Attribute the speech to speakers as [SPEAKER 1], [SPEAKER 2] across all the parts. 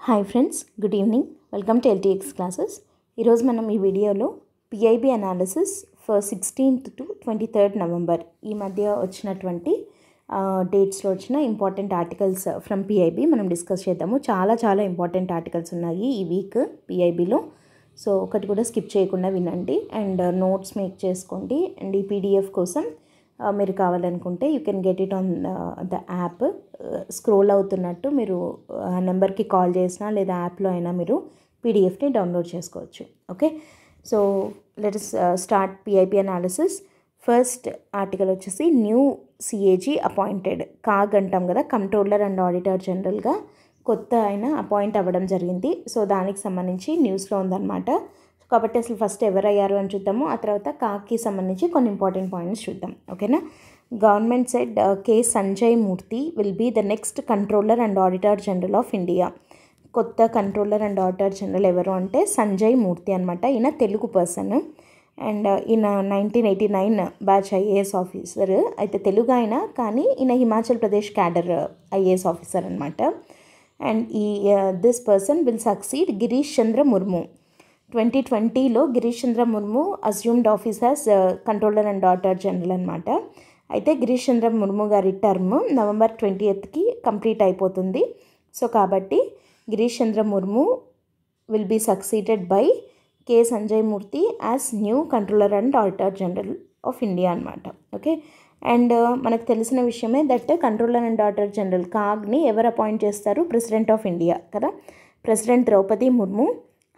[SPEAKER 1] Hi friends, good evening. Welcome to LTX classes. ఈరోజు మనం ఈ వీడియోలో PIB analysis for 16th to 23rd November ఈ మధ్య వచ్చినటువంటి డేట్స్లో వచ్చిన ఇంపార్టెంట్ ఆర్టికల్స్ ఫ్రమ్ PIB మనం డిస్కస్ చేద్దాము. చాలా ఇంపార్టెంట్ ఆర్టికల్స్ ఉన్నాయి ఈ వీక్ PIBలో. సో ఒకటి కూడా స్కిప్ చేయకుండా వినండి అండ్ నోట్స్ మేక్ చేసుకోండి. అండ్ ఈ PDF కోసం మీరు కావాలనుకుంటే you can get it on the app. Scroll అవుతున్నట్టు మీరు ఆ నెంబర్కి కాల్ చేసినా లేదా యాప్లో అయినా మీరు PDFని డౌన్లోడ్ చేసుకోవచ్చు. Okay, so let us start PIB analysis. First article వచ్చేసి న్యూ CAG అపాయింటెడ్. కాగ్ అంటాం కదా, కంట్రోలర్ అండ్ ఆడిటర్ జనరల్గా కొత్త ఆయన అపాయింట్ అవ్వడం జరిగింది. సో దానికి సంబంధించి న్యూస్లో ఉందన్నమాట. కాబట్టి అసలు ఫస్ట్ ఎవరయ్యారు అని చూద్దాము. ఆ తర్వాత కాకి సంబంధించి కొన్ని ఇంపార్టెంట్ పాయింట్స్ చూద్దాం. ఓకేనా. Government said K. Sanjay Murthy will be the next controller and auditor general of India. కొత్త కంట్రోలర్ అండ్ ఆడిటర్ జనరల్ ఎవరు అంటే సంజయ్ మూర్తి అనమాట. ఈయన తెలుగు పర్సన్ అండ్ ఈయన 1989 బ్యాచ్ IAS ఆఫీసర్. అయితే తెలుగు ఆయన, కానీ ఈయన Himachal Pradesh cadre IAS officer అనమాట. And this person will succeed Girish Chandra Murmu. 2020లో Girish Chandra Murmu assumed office as controller and auditor general అనమాట. అయితే గిరీష్ చంద్ర ముర్ము గారి టర్మ్ November 20th కంప్లీట్ అయిపోతుంది. సో కాబట్టి Girish Chandra Murmu will be succeeded by K. Sanjay Murthy as new controller and auditor general of India అనమాట. Okay, and మనకు తెలిసిన విషయమే that controller and auditor general కాగ్ని ఎవరు అపాయింట్ చేస్తారు? ప్రెసిడెంట్ ఆఫ్ ఇండియా కదా. President Draupadi Murmu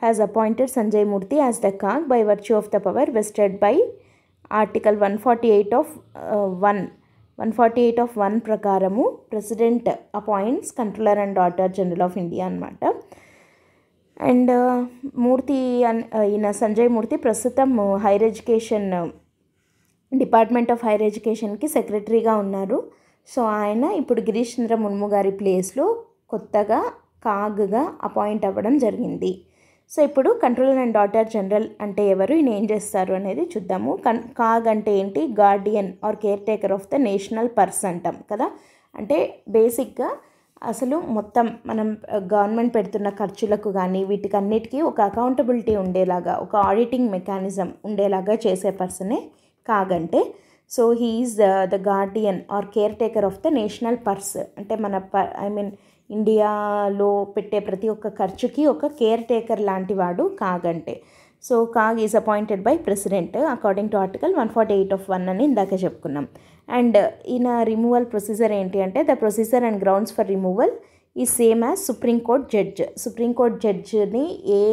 [SPEAKER 1] has appointed Sanjay Murthy as the CAG by virtue of the power vested by Article 148 of 1 ప్రకారము president appoints controller and auditor general of India అనమాట. And మూర్తి ఈయన సంజయ్ మూర్తి ప్రస్తుతం higher education department of higher ఎడ్యుకేషన్కి సెక్రటరీగా ఉన్నారు. So ఆయన ఇప్పుడు గిరీష్ చంద్ర ముర్ము గారి ప్లేస్లో కొత్తగా కాగ్గా అపాయింట్ అవ్వడం జరిగింది. సో ఇప్పుడు కంట్రోలర్ అండ్ ఆడిటర్ జనరల్ అంటే ఎవరు, ఈయన ఏం చేస్తారు అనేది చూద్దాము. కాగ్ అంటే ఏంటి? Guardian or care taker of the national purse అంటాం కదా. అంటే బేసిక్గా అసలు మొత్తం మనం గవర్నమెంట్ పెడుతున్న ఖర్చులకు కానీ వీటికన్నిటికీ ఒక అకౌంటబిలిటీ ఉండేలాగా, ఒక ఆడిటింగ్ మెకానిజం ఉండేలాగా చేసే పర్సనే కాగ్ అంటే. So he is the guardian or care taker of the national purse. అంటే మన ఇండియాలో పెట్టే ప్రతి ఒక్క ఖర్చుకి ఒక కేర్ టేకర్ లాంటి వాడు కాగ్ అంటే. So CAG is appointed by president according to article 148 of 1 అని ఇందాక చెప్పుకున్నాం. అండ్ ఈయన రిమూవల్ ప్రొసీజర్ ఏంటి అంటే the procedure and grounds for removal ఈ same as supreme court judge. Supreme court జడ్జిని ఏ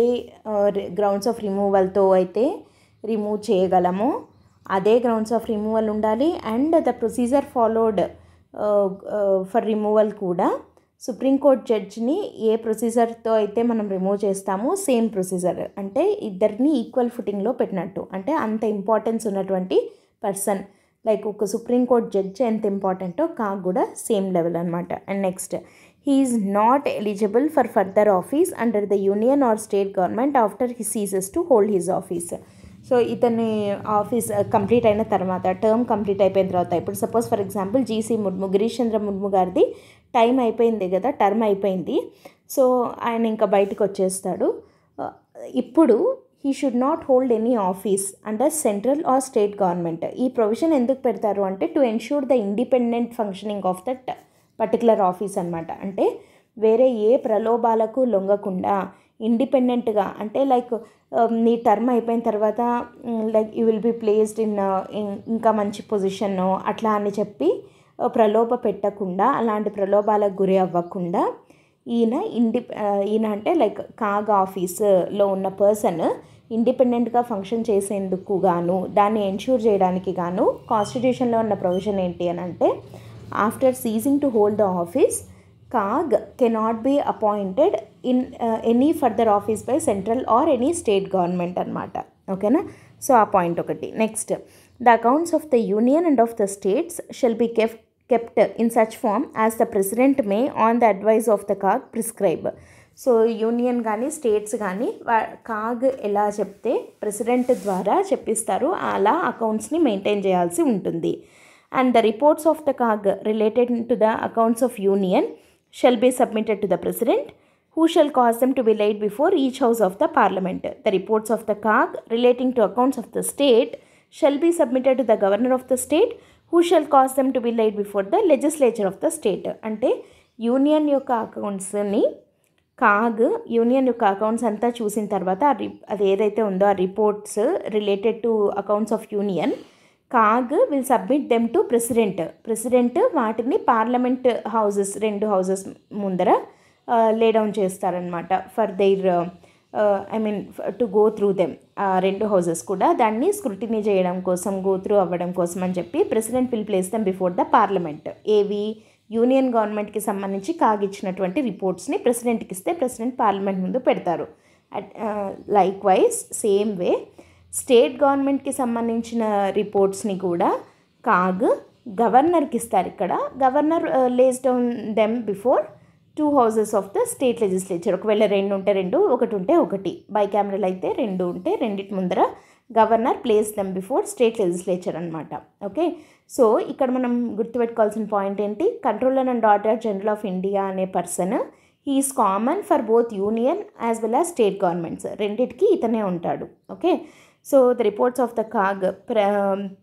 [SPEAKER 1] గ్రౌండ్స్ ఆఫ్ రిమూవల్తో అయితే రిమూవ్ చేయగలమో అదే గ్రౌండ్స్ ఆఫ్ రిమూవల్ ఉండాలి. And the procedure followed for removal కూడా సుప్రీంకోర్ట్ జడ్జిని ఏ ప్రొసీజర్తో అయితే మనం రిమూవ్ చేస్తామో సేమ్ ప్రొసీజర్, అంటే ఇద్దరిని ఈక్వల్ ఫుటింగ్లో పెట్టినట్టు. అంటే అంత ఇంపార్టెన్స్ ఉన్నటువంటి పర్సన్, లైక్ ఒక సుప్రీంకోర్ట్ జడ్జి ఎంత ఇంపార్టెంటో కాగ్ కూడా సేమ్ లెవెల్ అనమాట. And next, he is not eligible for further office under the union or state government after he ceases to hold his office. So ఇతని office complete అయిన తర్వాత, term complete అయిపోయిన తర్వాత, ఇప్పుడు suppose for example Girish Chandra Murmu గారిది time అయిపోయింది కదా, term అయిపోయింది. సో ఆయన ఇంకా బయటకు వచ్చేస్తాడు. ఇప్పుడు he should not hold any office under central or state government. ఈ ప్రొవిజన్ ఎందుకు పెడతారు అంటే to ensure the independent functioning of that particular office అనమాట. అంటే వేరే ఏ ప్రలోభాలకు లొంగకుండా ఇండిపెండెంట్గా, అంటే లైక్ నీ టర్మ్ అయిపోయిన తర్వాత like you will be placed in ఇంకా మంచి పొజిషన్ అట్లా అని చెప్పి ప్రలోభ పెట్టకుండా, అలాంటి ప్రలోభాలకు గురి అవ్వకుండా ఈయన అంటే లైక్ కాగ్ ఆఫీస్లో ఉన్న పర్సన్ ఇండిపెండెంట్గా ఫంక్షన్ చేసేందుకు గాను, దాన్ని ఎన్ష్యూర్ చేయడానికి గాను కాన్స్టిట్యూషన్లో ఉన్న ప్రొవిజన్ ఏంటి అని అంటే after ceasing to hold the office CAG cannot be appointed in any further office by central or any state government అనమాట. ఓకేనా. సో ఆ పాయింట్ ఒకటి. Next, the accounts of the union and of the states shall be kept in such form as the president may on the advice of the CAG prescribe. So union కానీ states కానీ CAG ఎలా చెప్తే president ద్వారా చెప్పిస్తారు అలా అకౌంట్స్ని maintain చేయాల్సి ఉంటుంది. And the reports of the CAG related to the accounts of union shall be submitted to the president who shall cause them to be laid before each house of the parliament. The reports of the CAG relating to accounts of the state shall be submitted to the governor of the state, who shall cause them to be laid before the legislature of the state. అంటే union యొక్క అకౌంట్స్ని CAG union యొక్క accounts అంతా చూసిన తర్వాత అది ఏదైతే ఉందో ఆ reports related to accounts of union CAG will submit them to president వాటిని పార్లమెంట్ హౌజెస్ 2 హౌజెస్ ముందర లే డౌన్ చేస్తారనమాట for their to go through them. 2 houses కూడా దాన్ని స్క్రూటినీ చేయడం కోసం గో త్రూ అవ్వడం కోసం అని చెప్పి president will place them before the parliament. ఏవి యూనియన్ గవర్నమెంట్కి సంబంధించి కాగిచ్చినటువంటి రిపోర్ట్స్ని ప్రెసిడెంట్కి ఇస్తే ప్రెసిడెంట్ పార్లమెంట్ ముందు పెడతారు. Likewise same way state గవర్నమెంట్కి సంబంధించిన రిపోర్ట్స్ని కూడా కాగ్ గవర్నర్కి ఇస్తారు. ఇక్కడ governor lays down them before 2 houses of the state legislature. ఒకవేళ 2 ఉంటే 2, 1 ఉంటే 1, బైకామరల్ అయితే 2 ఉంటే 2 ముందర governor place them before state legislature అనమాట. ఓకే, సో ఇక్కడ మనం గుర్తుపెట్టుకోవాల్సిన పాయింట్ ఏంటి, controller and auditor general of India అనే person he is common for both union as well as state governments, రెండిటికి ఇతనే ఉంటాడు. Okay, so the reports of the CAG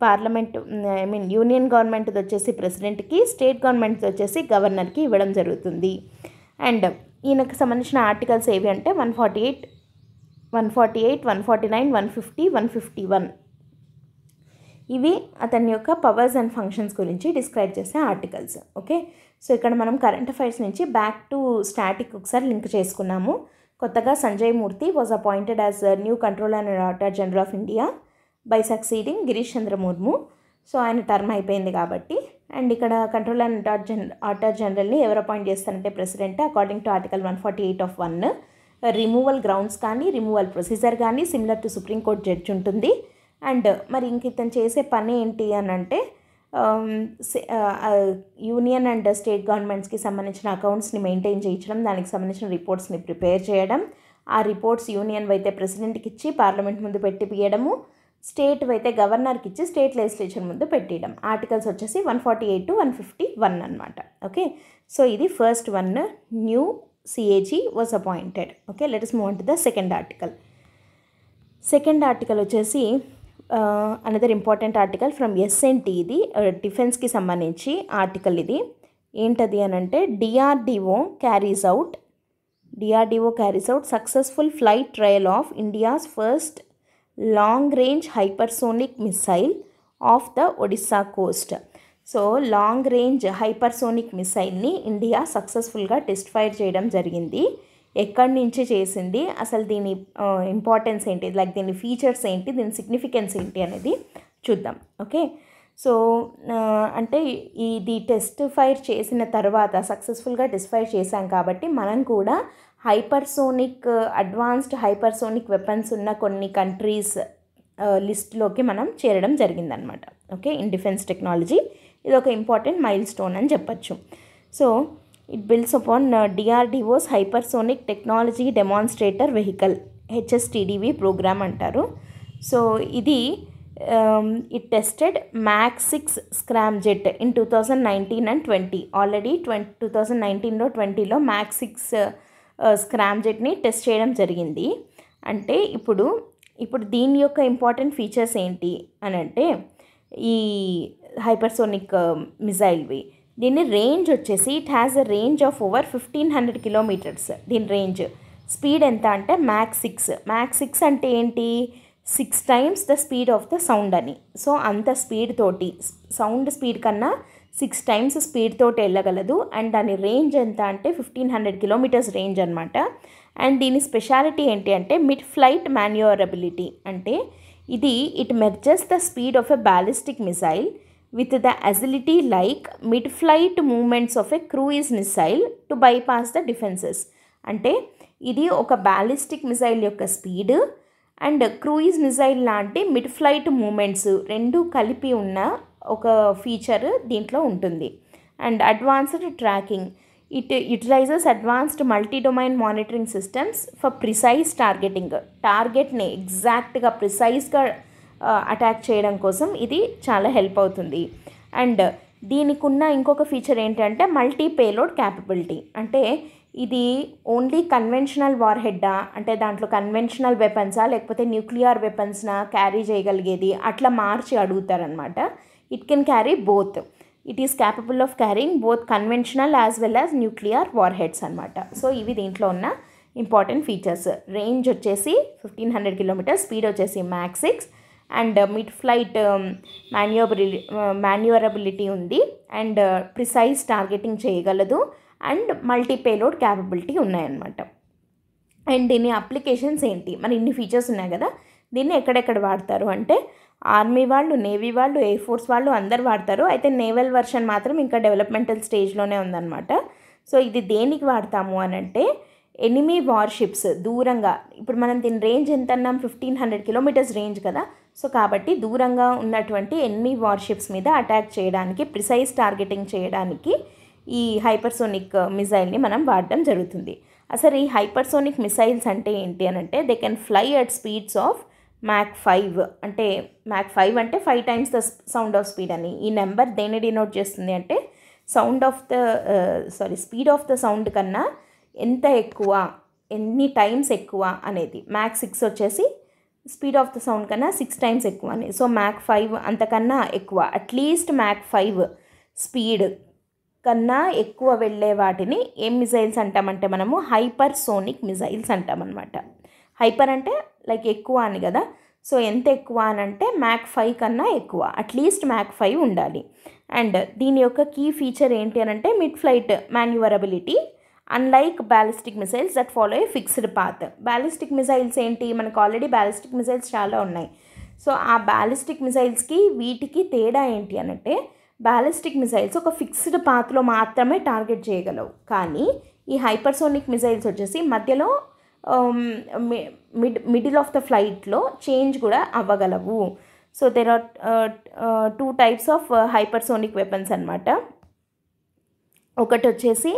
[SPEAKER 1] parliament union గవర్నమెంట్ది వచ్చేసి ప్రెసిడెంట్కి, స్టేట్ గవర్నమెంట్ది వచ్చేసి గవర్నర్కి ఇవ్వడం జరుగుతుంది. అండ్ ఈయనకు సంబంధించిన ఆర్టికల్స్ ఏవి అంటే 148, 149, 150, 151 ఇవి అతని యొక్క పవర్స్ అండ్ ఫంక్షన్స్ గురించి డిస్క్రైబ్ చేసే ఆర్టికల్స్. ఓకే, సో ఇక్కడ మనం కరెంట్ అఫైర్స్ నుంచి బ్యాక్ టు స్టాటిక్ ఒకసారి లింక్ చేసుకున్నాము. కొత్తగా Sanjay Murthy was appointed as new controller and auditor general of India by succeeding Girish Chandra Murmu. So ఆయన టర్మ్ అయిపోయింది కాబట్టి. అండ్ ఇక్కడ కంట్రోలర్ అండ్ ఆడిటర్ జనరల్ని ఎవరు అపాయింట్ చేస్తారంటే president according to article 148 of 1. Removal grounds కానీ రిమూవల్ ప్రొసీజర్ కానీ సిమిలర్ టు సుప్రీంకోర్టు జడ్జి ఉంటుంది. And మరి ఇంక ఇతను చేసే పని ఏంటి అని అంటే యూనియన్ అండ్ స్టేట్ గవర్నమెంట్స్కి సంబంధించిన అకౌంట్స్ని మెయింటైన్ చేయించడం, దానికి సంబంధించిన రిపోర్ట్స్ని ప్రిపేర్ చేయడం, ఆ రిపోర్ట్స్ యూనియన్ అయితే ప్రెసిడెంట్కి ఇచ్చి పార్లమెంట్ ముందు పెట్టియడము, స్టేట్ అయితే గవర్నర్కి ఇచ్చి స్టేట్ లెజిస్లేచర్ ముందు పెట్టియడం. ఆర్టికల్స్ వచ్చేసి 148 to 151 అనమాట. ఓకే, సో ఇది first one, new CAG was appointed. Okay, let us move on to the second article. Second article వచ్చేసి another important article from SNT. ఇది డిఫెన్స్కి సంబంధించి ఆర్టికల్. ఇది ఏంటది అని అంటే DRDO carries out successful flight trial of India's first long range hypersonic missile off the Odisha coast. So long range hypersonic మిసైల్ని India సక్సెస్ఫుల్గా test fire చేయడం జరిగింది. ఎక్కడి నుంచి చేసింది, అసలు దీని ఇంపార్టెన్స్ ఏంటి, లైక్ దీని ఫీచర్స్ ఏంటి, దీని సిగ్నిఫికెన్స్ ఏంటి అనేది చూద్దాం. ఓకే, సో అంటే ఇది టెస్ట్ ఫైర్ చేసిన తర్వాత సక్సెస్ఫుల్గా టెస్ట్ ఫైర్ చేశాం కాబట్టి మనం కూడా అడ్వాన్స్డ్ హైపర్సోనిక్ వెపన్స్ ఉన్న కొన్ని కంట్రీస్ లిస్ట్లోకి మనం చేరడం జరిగిందనమాట. ఓకే, ఇన్ డిఫెన్స్ టెక్నాలజీ ఇది ఒక ఇంపార్టెంట్ మైల్ స్టోన్ అని చెప్పచ్చు. So it builds upon DRDO's hypersonic technology demonstrator vehicle HSTDV programme అంటారు. సో ఇది it tested MAX-6 scramjet in 2019 and 20. Already 2019లో 20లో MAX-6 స్క్రామ్జెట్ని టెస్ట్ చేయడం జరిగింది. అంటే ఇప్పుడు దీని యొక్క ఇంపార్టెంట్ ఫీచర్స్ ఏంటి అని అంటే ఈ హైపర్సోనిక్ మిజైల్వి, దీని రేంజ్ వచ్చేసి it has a range of over 1500 kilometers. దీని రేంజ్ స్పీడ్ ఎంత అంటే MAX-6 అంటే ఏంటి, 6 times the speed of the sound అని. సో అంత స్పీడ్ తోటి, సౌండ్ స్పీడ్ కన్నా 6 times స్పీడ్ తోటి వెళ్ళగలదు. అండ్ దాని రేంజ్ ఎంత అంటే 1500 kilometers రేంజ్ అనమాట. అండ్ దీని స్పెషాలిటీ ఏంటి అంటే మిడ్ ఫ్లైట్ మాన్యూవరబిలిటీ. అంటే it merges the speed of a ballistic missile with the agility like mid-flight movements of a cruise missile to bypass the defenses. అంటే ఇది ఒక బ్యాలిస్టిక్ మిసైల్ యొక్క స్పీడ్ అండ్ క్రూయిజ్ మిసైల్ లాంటి mid flight movements రెండు కలిపి ఉన్న ఒక feature దీంట్లో ఉంటుంది. And advanced tracking, it utilises advanced multi domain monitoring systems for precise టార్గెట్ని ఎగ్జాక్ట్గా ప్రిసైజ్గా అటాక్ చేయడం కోసం ఇది చాలా హెల్ప్ అవుతుంది. అండ్ దీనికి ఉన్న ఇంకొక ఫీచర్ ఏంటంటే మల్టీ పేలోడ్ క్యాపబిలిటీ. అంటే ఇది ఓన్లీ కన్వెన్షనల్ వార్ హెడ్డా, అంటే దాంట్లో కన్వెన్షనల్ వెపన్సా లేకపోతే న్యూక్లియర్ వెపన్స్నా క్యారీ చేయగలిగేది, అట్లా మార్చి అడుగుతారనమాట. It can carry both. It is capable of carrying both conventional as well as nuclear warheads అనమాట. సో ఇవి దీంట్లో ఉన్న ఇంపార్టెంట్ ఫీచర్స్. రేంజ్ వచ్చేసి 1500 కిలోమీటర్స్, స్పీడ్ వచ్చేసి Mach 6, and mid flight manoeuvrability ఉంది, అండ్ ప్రిసైజ్ టార్గెటింగ్ చేయగలదు, and multi payload capability ఉన్నాయన్నమాట. And దీని అప్లికేషన్స్ ఏంటి, మరి ఇన్ని ఫీచర్స్ ఉన్నాయి కదా, దీన్ని ఎక్కడెక్కడ వాడతారు అంటే ఆర్మీ వాళ్ళు, నేవీ వాళ్ళు, ఎయిర్ ఫోర్స్ వాళ్ళు అందరు వాడతారు. అయితే నేవల్ వర్షన్ మాత్రం ఇంకా డెవలప్మెంటల్ స్టేజ్లోనే ఉందన్నమాట. సో ఇది దేనికి వాడతాము అని అంటే ఎనిమీ వార్షిప్స్ దూరంగా, ఇప్పుడు మనం దీని రేంజ్ ఎంత అన్నాం, 1500 కిలోమీటర్స్ రేంజ్ కదా. సో కాబట్టి దూరంగా ఉన్నటువంటి ఎనిమీ వార్షిప్స్ మీద అటాక్ చేయడానికి, ప్రిసైజ్ టార్గెటింగ్ చేయడానికి ఈ హైపర్సోనిక్ మిసైల్ని మనం వాడడం జరుగుతుంది. అసలు ఈ హైపర్సోనిక్ మిసైల్స్ అంటే ఏంటి అని అంటే they can fly at speeds of mach 5. అంటే మ్యాక్ 5 అంటే 5 times the sound of speed అని. ఈ నెంబర్ దేన్ని డినోట్ చేస్తుంది అంటే స్పీడ్ ఆఫ్ ద సౌండ్ కన్నా ఎంత ఎక్కువ, ఎన్ని టైమ్స్ ఎక్కువ అనేది. మ్యాక్ 6 వచ్చేసి స్పీడ్ ఆఫ్ ద సౌండ్ కన్నా 6 times ఎక్కువ అని. సో మ్యాక్ 5 అంతకన్నా ఎక్కువ, అట్లీస్ట్ మ్యాక్ 5 స్పీడ్ కన్నా ఎక్కువ వెళ్ళే వాటిని ఏం మిజైల్స్ అంటామంటే మనము హైపర్సోనిక్ మిజైల్స్ అంటామన్నమాట. హైపర్ అంటే లైక్ ఎక్కువ అని కదా. సో ఎంత ఎక్కువ అని అంటే మ్యాక్ 5 కన్నా ఎక్కువ, అట్లీస్ట్ మ్యాక్ 5 ఉండాలి. అండ్ దీని యొక్క కీ ఫీచర్ ఏంటి అని అంటే mid flight manoeuvrability, unlike ballistic missiles that follow a fixed path. Ballistic missiles ఏంటి, మనకు ఆల్రెడీ బ్యాలిస్టిక్ మిసైల్స్ చాలా ఉన్నాయి. సో ఆ బ్యాలిస్టిక్ మిసైల్స్కి వీటికి తేడా ఏంటి అని అంటే బ్యాలిస్టిక్ మిసైల్స్ ఒక ఫిక్స్డ్ పాత్లో మాత్రమే టార్గెట్ చేయగలవు, కానీ ఈ హైపర్సోనిక్ మిసైల్స్ వచ్చేసి మధ్యలో మిడిల్ ఆఫ్ ద ఫ్లైట్లో చేంజ్ కూడా అవ్వగలవు. So there are 2 types of hypersonic weapons అనమాట. ఒకటి వచ్చేసి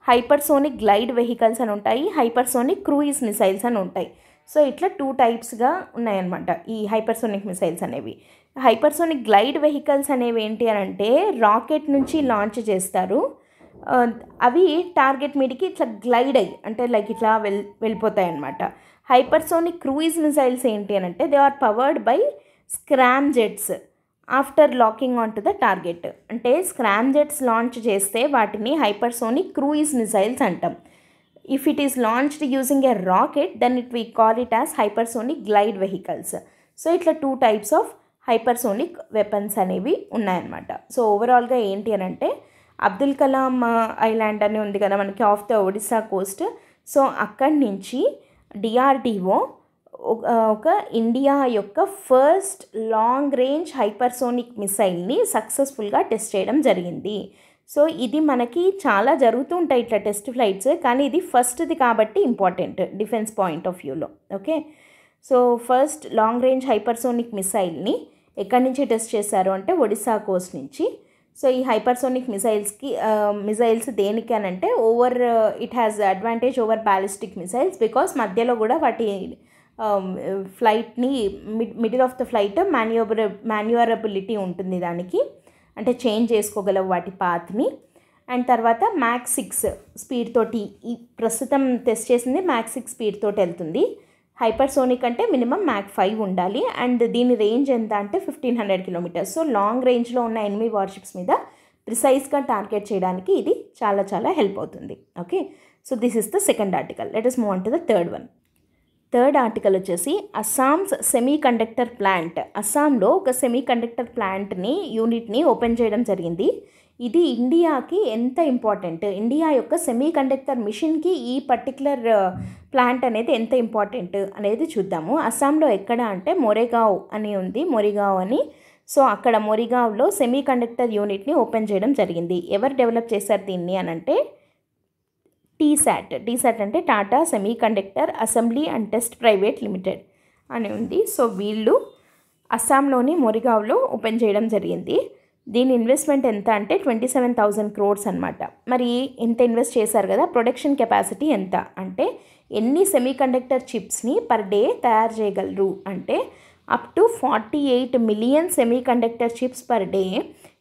[SPEAKER 1] హైపర్సోనిక్ గ్లైడ్ వెహికల్స్ అని ఉంటాయి, హైపర్సోనిక్ క్రూయిజ్ మిసైల్స్ అని ఉంటాయి. సో ఇట్లా 2 typesగా ఉన్నాయన్నమాట ఈ హైపర్సోనిక్ మిసైల్స్ అనేవి. హైపర్సోనిక్ గ్లైడ్ వెహికల్స్ అనేవి ఏంటి అని అంటే రాకెట్ నుంచి లాంచ్ చేస్తారు. అవి టార్గెట్ మీదకి ఇట్లా గ్లైడ్ అయ్యి, అంటే లైక్ ఇట్లా వెళ్ళిపోతాయి అన్నమాట. హైపర్సోనిక్ క్రూయిజ్ మిసైల్స్ ఏంటి అని అంటే they are powered by scramjets after locking on to the target. అంటే స్క్రామ్ జెట్స్ లాంచ్ చేస్తే వాటిని హైపర్సోనిక్ క్రూయిజ్ మిసైల్స్ అంటాం. If it is launched using a rocket then it we call it as hypersonic glide vehicles. So ఇట్లా 2 types of hypersonic weapons అనేవి ఉన్నాయన్నమాట. So ఓవరాల్గా ఏంటి అని అంటే అబ్దుల్ కలాం ఐలాండ్ అని ఉంది కదా మనకి of the Odisha coast. So అక్కడి నుంచి డిఆర్డిఓ ఒక ఇండియా యొక్క ఫస్ట్ లాంగ్ రేంజ్ హైపర్సోనిక్ మిసైల్ని సక్సెస్ఫుల్గా టెస్ట్ చేయడం జరిగింది. సో ఇది మనకి చాలా జరుగుతూ ఉంటాయి ఇట్లా టెస్ట్ ఫ్లైట్స్, కానీ ఇది ఫస్ట్ది కాబట్టి ఇంపార్టెంట్ డిఫెన్స్ పాయింట్ ఆఫ్ వ్యూలో. Okay, so first long range hypersonic మిసైల్ని ఎక్కడి నుంచి టెస్ట్ చేశారు అంటే ఒడిస్సా కోస్ట్ నుంచి. సో ఈ హైపర్సోనిక్ మిసైల్స్ దేనికి అని అంటే it has advantage over ballistic missiles because మధ్యలో కూడా వాటి ఫ్లైట్ని middle of the flight manoeuvrability ఉంటుంది దానికి, అంటే చేంజ్ చేసుకోగలవు వాటి పాత్ని. అండ్ తర్వాత మ్యాక్ 6 స్పీడ్ తోటి ఈ ప్రస్తుతం టెస్ట్ చేసింది మ్యాక్ 6 స్పీడ్ తోటి వెళ్తుంది. హైపర్సోనిక్ అంటే మినిమం మ్యాక్ 5 ఉండాలి. అండ్ దీని రేంజ్ ఎంత అంటే 1500 కిలోమీటర్స్. సో లాంగ్ రేంజ్లో ఉన్న ఎనిమీ వార్షిప్స్ మీద ప్రిసైజ్గా టార్గెట్ చేయడానికి ఇది చాలా చాలా హెల్ప్ అవుతుంది. Okay, so this is the second article. Let us move on to the third one. Third article వచ్చేసి అస్సామ్స్ సెమీ కండక్టర్ ప్లాంట్. అస్సాంలో ఒక సెమీ కండక్టర్ యూనిట్ని ఓపెన్ చేయడం జరిగింది. ఇది ఇండియాకి ఎంత ఇంపార్టెంట్, ఇండియా యొక్క సెమీ కండక్టర్ మిషన్కి ఈ పర్టికులర్ ప్లాంట్ అనేది ఎంత ఇంపార్టెంట్ అనేది చూద్దాము. అస్సాంలో ఎక్కడ అంటే మొరేగావ్ అని ఉంది, మొరిగావ్ అని. సో అక్కడ మొరిగావ్లో సెమీ కండక్టర్ యూనిట్ని ఓపెన్ చేయడం జరిగింది. ఎవరు డెవలప్ చేశారు దీన్ని అని అంటే టీసాట్ అంటే Tata semi conductor assembly and test private limited అని ఉంది. సో వీళ్ళు అస్సాంలోని మొరిగావ్లో ఓపెన్ చేయడం జరిగింది. దీని ఇన్వెస్ట్మెంట్ ఎంత అంటే 27,000 crores అనమాట. మరి ఎంత ఇన్వెస్ట్ చేశారు కదా, ప్రొడక్షన్ కెపాసిటీ ఎంత అంటే ఎన్ని సెమీ కండక్టర్ చిప్స్ని పర్ డే తయారు చేయగలరు అంటే up to 48 million semiconductor chips per day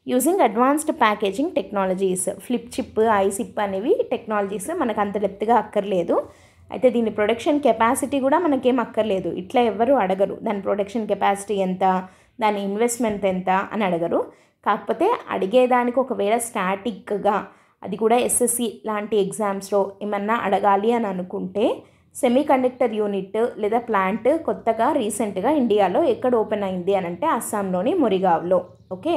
[SPEAKER 1] using advanced packaging technologies. Flip chip, ఐసిప్ అనేవి టెక్నాలజీస్ మనకు అంత డెప్త్గా అక్కర్లేదు. అయితే దీని ప్రొడక్షన్ కెపాసిటీ కూడా మనకేం అక్కర్లేదు. ఇట్లా ఎవ్వరు అడగరు దాని ప్రొడక్షన్ కెపాసిటీ ఎంత, దాని ఇన్వెస్ట్మెంట్ ఎంత అని అడగరు. కాకపోతే అడిగేదానికి ఒకవేళ స్టాటిక్గా అది కూడా ఎస్ఎస్సి లాంటి ఎగ్జామ్స్లో ఏమన్నా అడగాలి అని అనుకుంటే సెమీ కండక్టర్ యూనిట్ లేదా ప్లాంట్ కొత్తగా రీసెంట్గా ఇండియాలో ఎక్కడ ఓపెన్ అయింది అని అంటే అస్సాంలోని మొరిగావ్లో. ఓకే,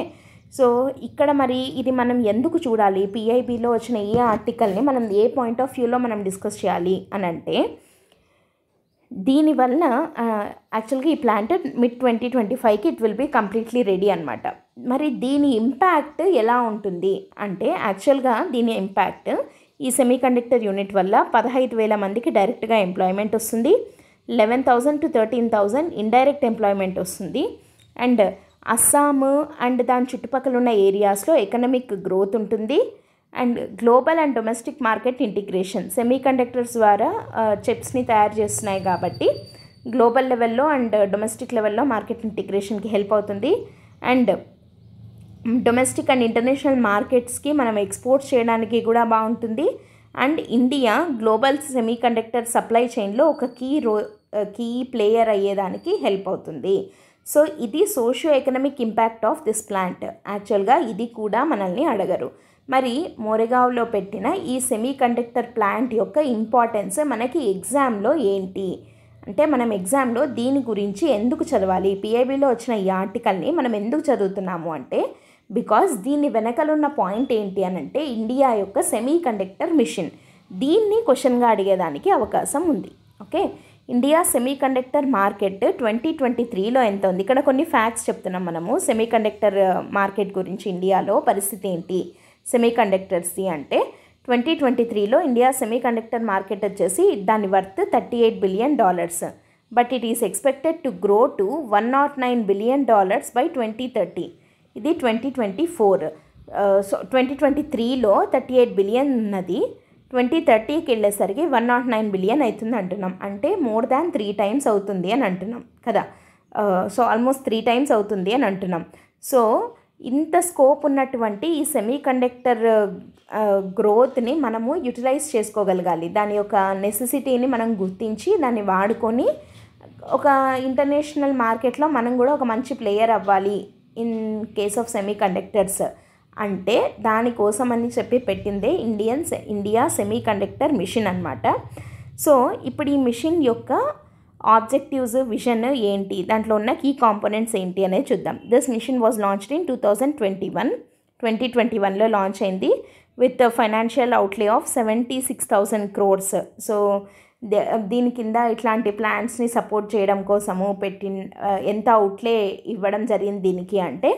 [SPEAKER 1] సో ఇక్కడ మరి ఇది మనం ఎందుకు చూడాలి, పిఐబిలో వచ్చిన ఈ ఆర్టికల్ని మనం ఏ పాయింట్ ఆఫ్ వ్యూలో మనం డిస్కస్ చేయాలి అని అంటే దీనివల్ల యాక్చువల్గా ఈ ప్లాంట్ మిడ్ 2025కి it will be completely ready అనమాట. మరి దీని ఇంపాక్ట్ ఎలా ఉంటుంది అంటే యాక్చువల్గా దీని ఇంపాక్ట్ ఈ సెమీ కండక్టర్ యూనిట్ వల్ల 15,000 మందికి డైరెక్ట్గా ఎంప్లాయ్మెంట్ వస్తుంది, 11,000 to 13,000 ఇండైరెక్ట్ ఎంప్లాయ్మెంట్ వస్తుంది. అండ్ అస్సాం అండ్ దాని చుట్టుపక్కల ఉన్న ఏరియాస్లో ఎకనామిక్ గ్రోత్ ఉంటుంది. And global and domestic market integration, semiconductors ద్వారా చిప్స్ని తయారు చేస్తున్నాయి కాబట్టి గ్లోబల్ లెవెల్లో అండ్ డొమెస్టిక్ లెవెల్లో మార్కెట్ ఇంటిగ్రేషన్కి హెల్ప్ అవుతుంది. అండ్ డొమెస్టిక్ అండ్ ఇంటర్నేషనల్ మార్కెట్స్కి మనం ఎక్స్పోర్ట్స్ చేయడానికి కూడా బాగుంటుంది. And India global semiconductor supply చైన్లో ఒక కీ ప్లేయర్ అయ్యేదానికి హెల్ప్ అవుతుంది. సో ఇది socio economic impact of this plant. యాక్చువల్గా ఇది కూడా మనల్ని అడగరు. మరి మోరేగావ్లో పెట్టిన ఈ సెమీ కండక్టర్ ప్లాంట్ యొక్క ఇంపార్టెన్స్ మనకి ఎగ్జామ్లో ఏంటి అంటే మనం ఎగ్జామ్లో దీని గురించి ఎందుకు చదవాలి, పిఐబిలో వచ్చిన ఈ ఆర్టికల్ని మనం ఎందుకు చదువుతున్నాము అంటే బికాజ్ దీని వెనకలున్న పాయింట్ ఏంటి అని అంటే ఇండియా యొక్క సెమీ కండక్టర్ మిషన్. దీన్ని క్వశ్చన్గా అడిగేదానికి అవకాశం ఉంది. Okay, India semiconductor market 2023లో ఎంత ఉంది, ఇక్కడ కొన్ని ఫ్యాక్ట్స్ చెప్తున్నాం మనము. సెమీ కండక్టర్ మార్కెట్ గురించి ఇండియాలో పరిస్థితి ఏంటి సెమీ కండక్టర్స్ది అంటే 2023లో ఇండియా సెమీ కండక్టర్ మార్కెట్ వచ్చేసి దాని worth $38 billion, but it is expected to grow to $109 billion by 2030. ఇది 2024. సో 2023లో 38 బిలియన్ ఉన్నది, 2030కి వెళ్ళేసరికి 109 బిలియన్ అవుతుంది అంటున్నాం. అంటే మోర్ దాన్ 3 times అవుతుంది అని అంటున్నాం కదా. సో ఆల్మోస్ట్ 3 times అవుతుంది అని అంటున్నాం. సో ఇంత స్కోప్ ఉన్నటువంటి ఈ సెమీ కండక్టర్ గ్రోత్ని మనము యూటిలైజ్ చేసుకోగలగాలి. దాని యొక్క నెసెసిటీని మనం గుర్తించి దాన్ని వాడుకొని ఒక ఇంటర్నేషనల్ మార్కెట్లో మనం కూడా ఒక మంచి ప్లేయర్ అవ్వాలి in case of semi conductors అంటే దానికోసం అని చెప్పి పెట్టిందే ఇండియా సెమీ కండక్టర్ మిషన్ అనమాట. సో ఇప్పుడు ఈ మిషన్ యొక్క ఆబ్జెక్టివ్స్, విజన్ ఏంటి, దాంట్లో ఉన్న కీ కాంపోనెంట్స్ ఏంటి అనేది చూద్దాం. This mission was launched in 2021లో లాంచ్ అయింది with financial outlay of 76,000 crores. So దీని కింద ఇట్లాంటి ప్లాన్స్ని సపోర్ట్ చేయడం కోసము ఎంత అవుట్లే ఇవ్వడం జరిగింది దీనికి అంటే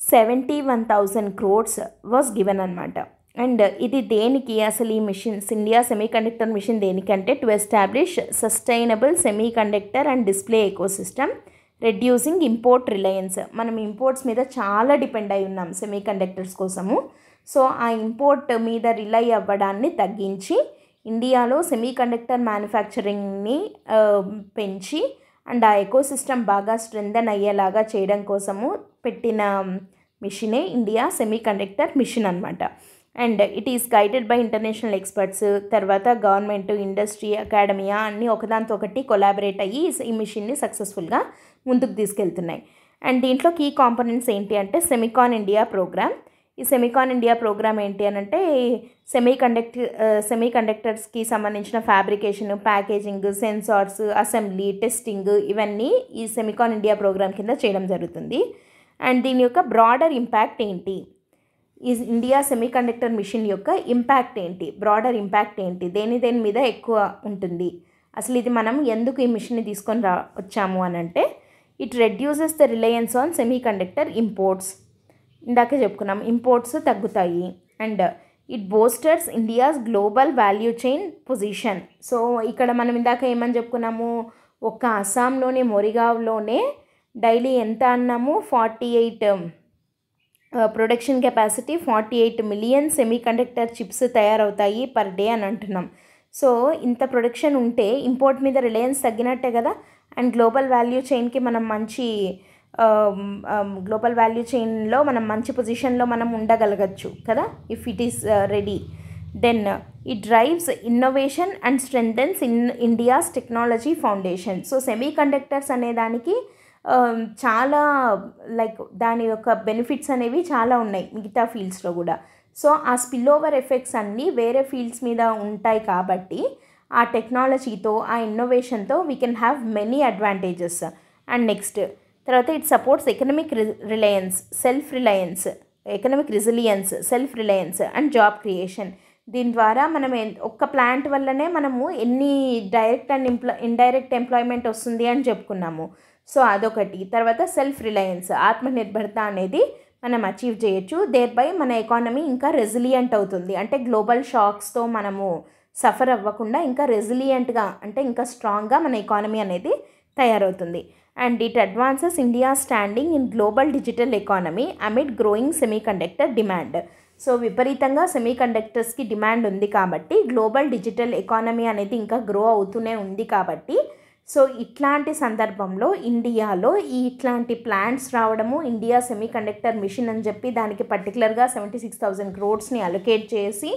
[SPEAKER 1] 71,000 crores వాజ్ గివెన్ అనమాట. అండ్ ఇది దేనికి అసలు ఈ missions India semiconductor mission దేనికంటే to establish sustainable semiconductor and display ecosystem reducing import reliance. మనం ఇంపోర్ట్స్ మీద చాలా డిపెండ్ అయి ఉన్నాం సెమీ కండక్టర్స్ కోసము. సో ఆ ఇంపోర్ట్ మీద రిలై అవ్వడాన్ని తగ్గించి ఇండియాలో సెమీ కండక్టర్ మ్యానుఫ్యాక్చరింగ్ని పెంచి అండ్ ఆ ఎకోసిస్టమ్ బాగా స్ట్రెంథన్ అయ్యేలాగా చేయడం కోసము పెట్టిన మిషనే ఇండియా సెమీ కండక్టర్ మిషన్ అనమాట. And it is guided by international experts. తర్వాత గవర్నమెంట్, ఇండస్ట్రీ, అకాడమియా అన్నీ ఒకదాంతో ఒకటి కొలాబరేట్ అయ్యి ఈ మిషన్ని సక్సెస్ఫుల్గా ముందుకు తీసుకెళ్తున్నాయి. అండ్ దీంట్లో కీ కాంపోనెంట్స్ ఏంటి అంటే సెమికాన్ ఇండియా ప్రోగ్రామ్. ఈ సెమికాన్ ఇండియా ప్రోగ్రామ్ ఏంటి అని అంటే సెమీ కండక్టర్స్కి సంబంధించిన fabrication, packaging, sensors, assembly, testing ఇవన్నీ ఈ సెమికాన్ ఇండియా ప్రోగ్రామ్ కింద చేయడం జరుగుతుంది. అండ్ దీని యొక్క బ్రాడర్ ఇంపాక్ట్ ఏంటి, ఈ ఇండియా సెమీ కండక్టర్ మిషన్ యొక్క ఇంపాక్ట్ ఏంటి, బ్రాడర్ ఇంపాక్ట్ ఏంటి, దేని మీద ఎక్కువ ఉంటుంది, అసలు ఇది మనం ఎందుకు ఈ మిషన్ని తీసుకొని వచ్చాము అని అంటే it reduces the reliance on semiconductor imports. ఇందాకే చెప్పుకున్నాం ఇంపోర్ట్స్ తగ్గుతాయి. And it boosters India's global value chain position. So ఇక్కడ మనం ఇందాక ఏమని చెప్పుకున్నాము, ఒక్క అస్సాంలోనే మొరిగావ్లోనే డైలీ ఎంత అన్నాము 48 production capacity 48 million semi conductor chips తయారవుతాయి పర్ డే అని అంటున్నాం. సో ఇంత ప్రొడక్షన్ ఉంటే ఇంపోర్ట్ మీద రిలయన్స్ తగ్గినట్టే కదా. అండ్ గ్లోబల్ వాల్యూ చైన్కి మనం మంచి గ్లోబల్ వాల్యూ చైన్లో మనం మంచి పొజిషన్లో మనం ఉండగలగచ్చు కదా, if it is ready. Then it drives innovation and strengthens in India's technology foundation. So semiconductors అనే దానికి చాలా లైక్ దాని యొక్క బెనిఫిట్స్ అనేవి చాలా ఉన్నాయి మిగతా ఫీల్డ్స్లో కూడా. సో ఆ స్పిల్ ఓవర్ ఎఫెక్ట్స్ అన్నీ వేరే ఫీల్డ్స్ మీద ఉంటాయి కాబట్టి ఆ టెక్నాలజీతో ఆ ఇన్నోవేషన్తో we can have many advantages. And next తర్వాత it supports economic reliance, self reliance, economic resilience, self reliance and job creation. దీని ద్వారా మనం ఒక్క ప్లాంట్ వల్లనే మనము ఎన్ని డైరెక్ట్ అండ్ ఇండైరెక్ట్ ఎంప్లాయ్మెంట్ వస్తుంది అని చెప్పుకున్నాము. సో అదొకటి. తర్వాత సెల్ఫ్ రిలయన్స్, ఆత్మనిర్భరత అనేది మనం అచీవ్ చేయొచ్చు. దేర్బై మన ఎకానమీ ఇంకా రెసిలియంట్ అవుతుంది. అంటే గ్లోబల్ షాక్స్తో మనము సఫర్ అవ్వకుండా ఇంకా రెసిలియంట్గా అంటే ఇంకా స్ట్రాంగ్గా మన ఎకానమీ అనేది తయారవుతుంది. And it advances India standing in global digital economy amid growing semiconductor demand. So విపరీతంగా సెమీకండక్టర్స్కి డిమాండ్ ఉంది కాబట్టి గ్లోబల్ డిజిటల్ ఎకానమీ అనేది ఇంకా గ్రో అవుతూనే ఉంది కాబట్టి సో ఇట్లాంటి సందర్భంలో ఇండియాలో ఇట్లాంటి ప్లాంట్స్ రావడము, ఇండియా సెమీకండక్టర్ మిషన్ అని చెప్పి దానికి పర్టికులర్గా 76,000 crores అలొకేట్ చేసి